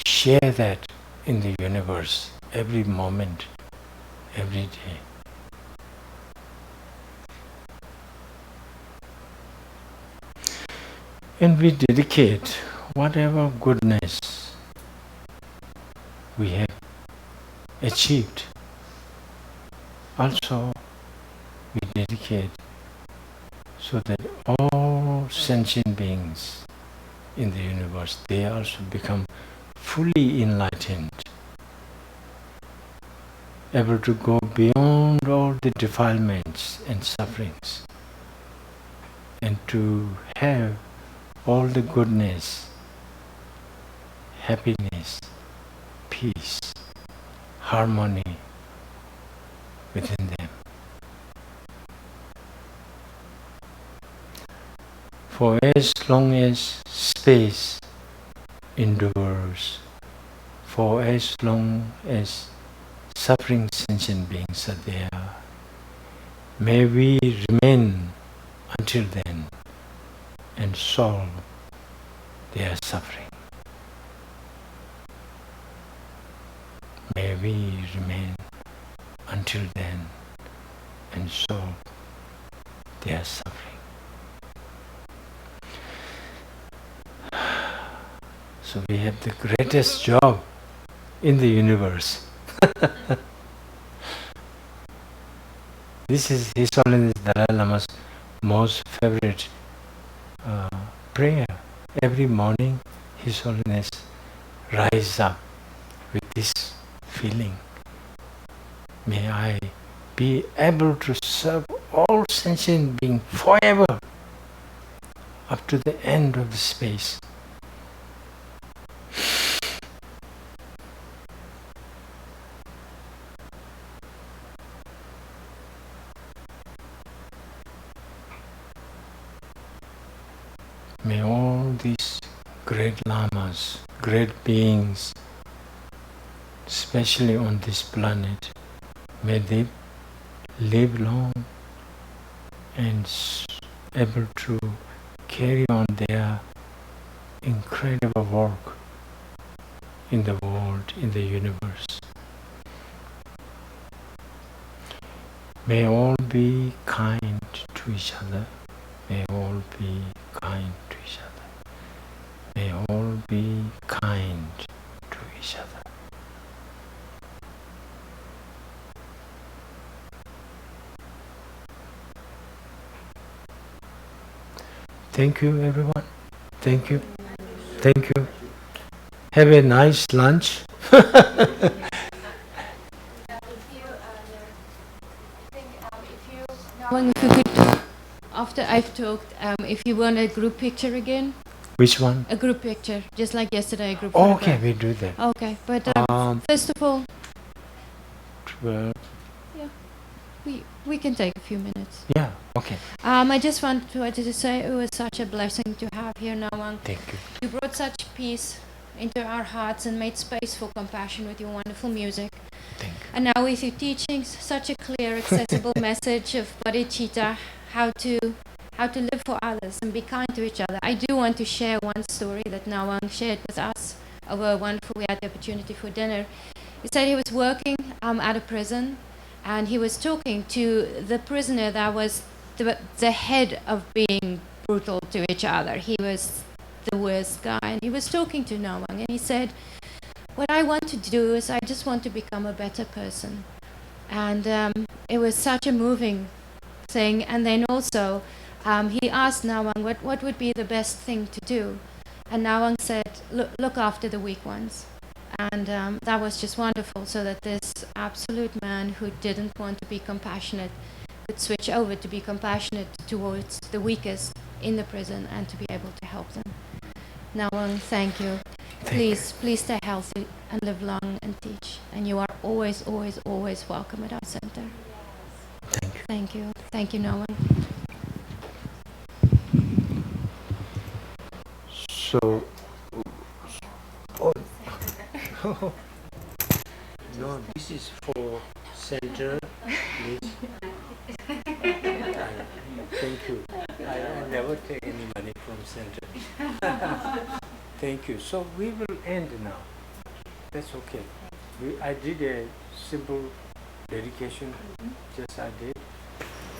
share that in the universe every moment, every day. And we dedicate whatever goodness we have achieved. Also, we dedicate so that all sentient beings in the universe, they also become fully enlightened, able to go beyond all the defilements and sufferings, and to have all the goodness, happiness, peace, harmony within them. For as long as space endures, for as long as suffering sentient beings are there, may we remain until then and solve their suffering. May we remain until then and solve their suffering. So we have the greatest job in the universe. This is His Holiness Dalai Lama's most favorite prayer. Every morning His Holiness rise up with this feeling. May I be able to serve all sentient beings forever up to the end of the space. May all these great lamas, great beings, especially on this planet, may they live long and able to carry on their incredible work in the world, in the universe. May all be kind to each other. May all be kind to each other. May all be kind to each other. Thank you, everyone. Thank you. Thank you. Have a nice lunch. Nawang, if you could, after I've talked, if you want a group picture again, Which one? a group picture, just like yesterday, a group Okay, photograph. we do that. Okay, but Um, first of all, Well, we can take a few minutes. yeah, okay. I just wanted to say it was such a blessing to have here, Nawang. Thank you. You brought such peace into our hearts and made space for compassion with your wonderful music. Thank you. And now with your teachings, such a clear, accessible message of bodhicitta, how to live for others and be kind to each other. I do want to share one story that Nawang shared with us over we had the opportunity for dinner. He said he was working at a prison, and he was talking to the prisoner that was the head of being brutal to each other. He was the worst guy, and he was talking to Nawang, and he said, what I want to do is I just want to become a better person. And it was such a moving thing. And then also he asked Nawang what would be the best thing to do, and Nawang said, look after the weak ones. And that was just wonderful, so that this absolute man who didn't want to be compassionate could switch over to be compassionate towards the weakest in the prison and to be able to help them. Nawang, thank you. Please stay healthy and live long and teach. And you are always, always, always welcome at our center. Thank you. Thank you. Thank you, Nawang. So, no, this is for center, please. Thank you. I never take any money from center. Thank you. So we will end now. That's okay. I did a simple dedication, just I did.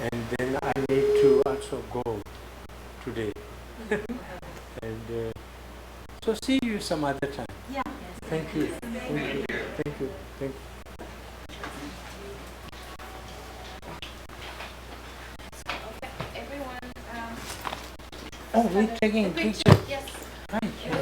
And then I need to also go today. And so see you some other time. Yeah. Thank you. Thank you. Thank you. Thank you. Everyone, Oh, we're taking pictures. yes. Right.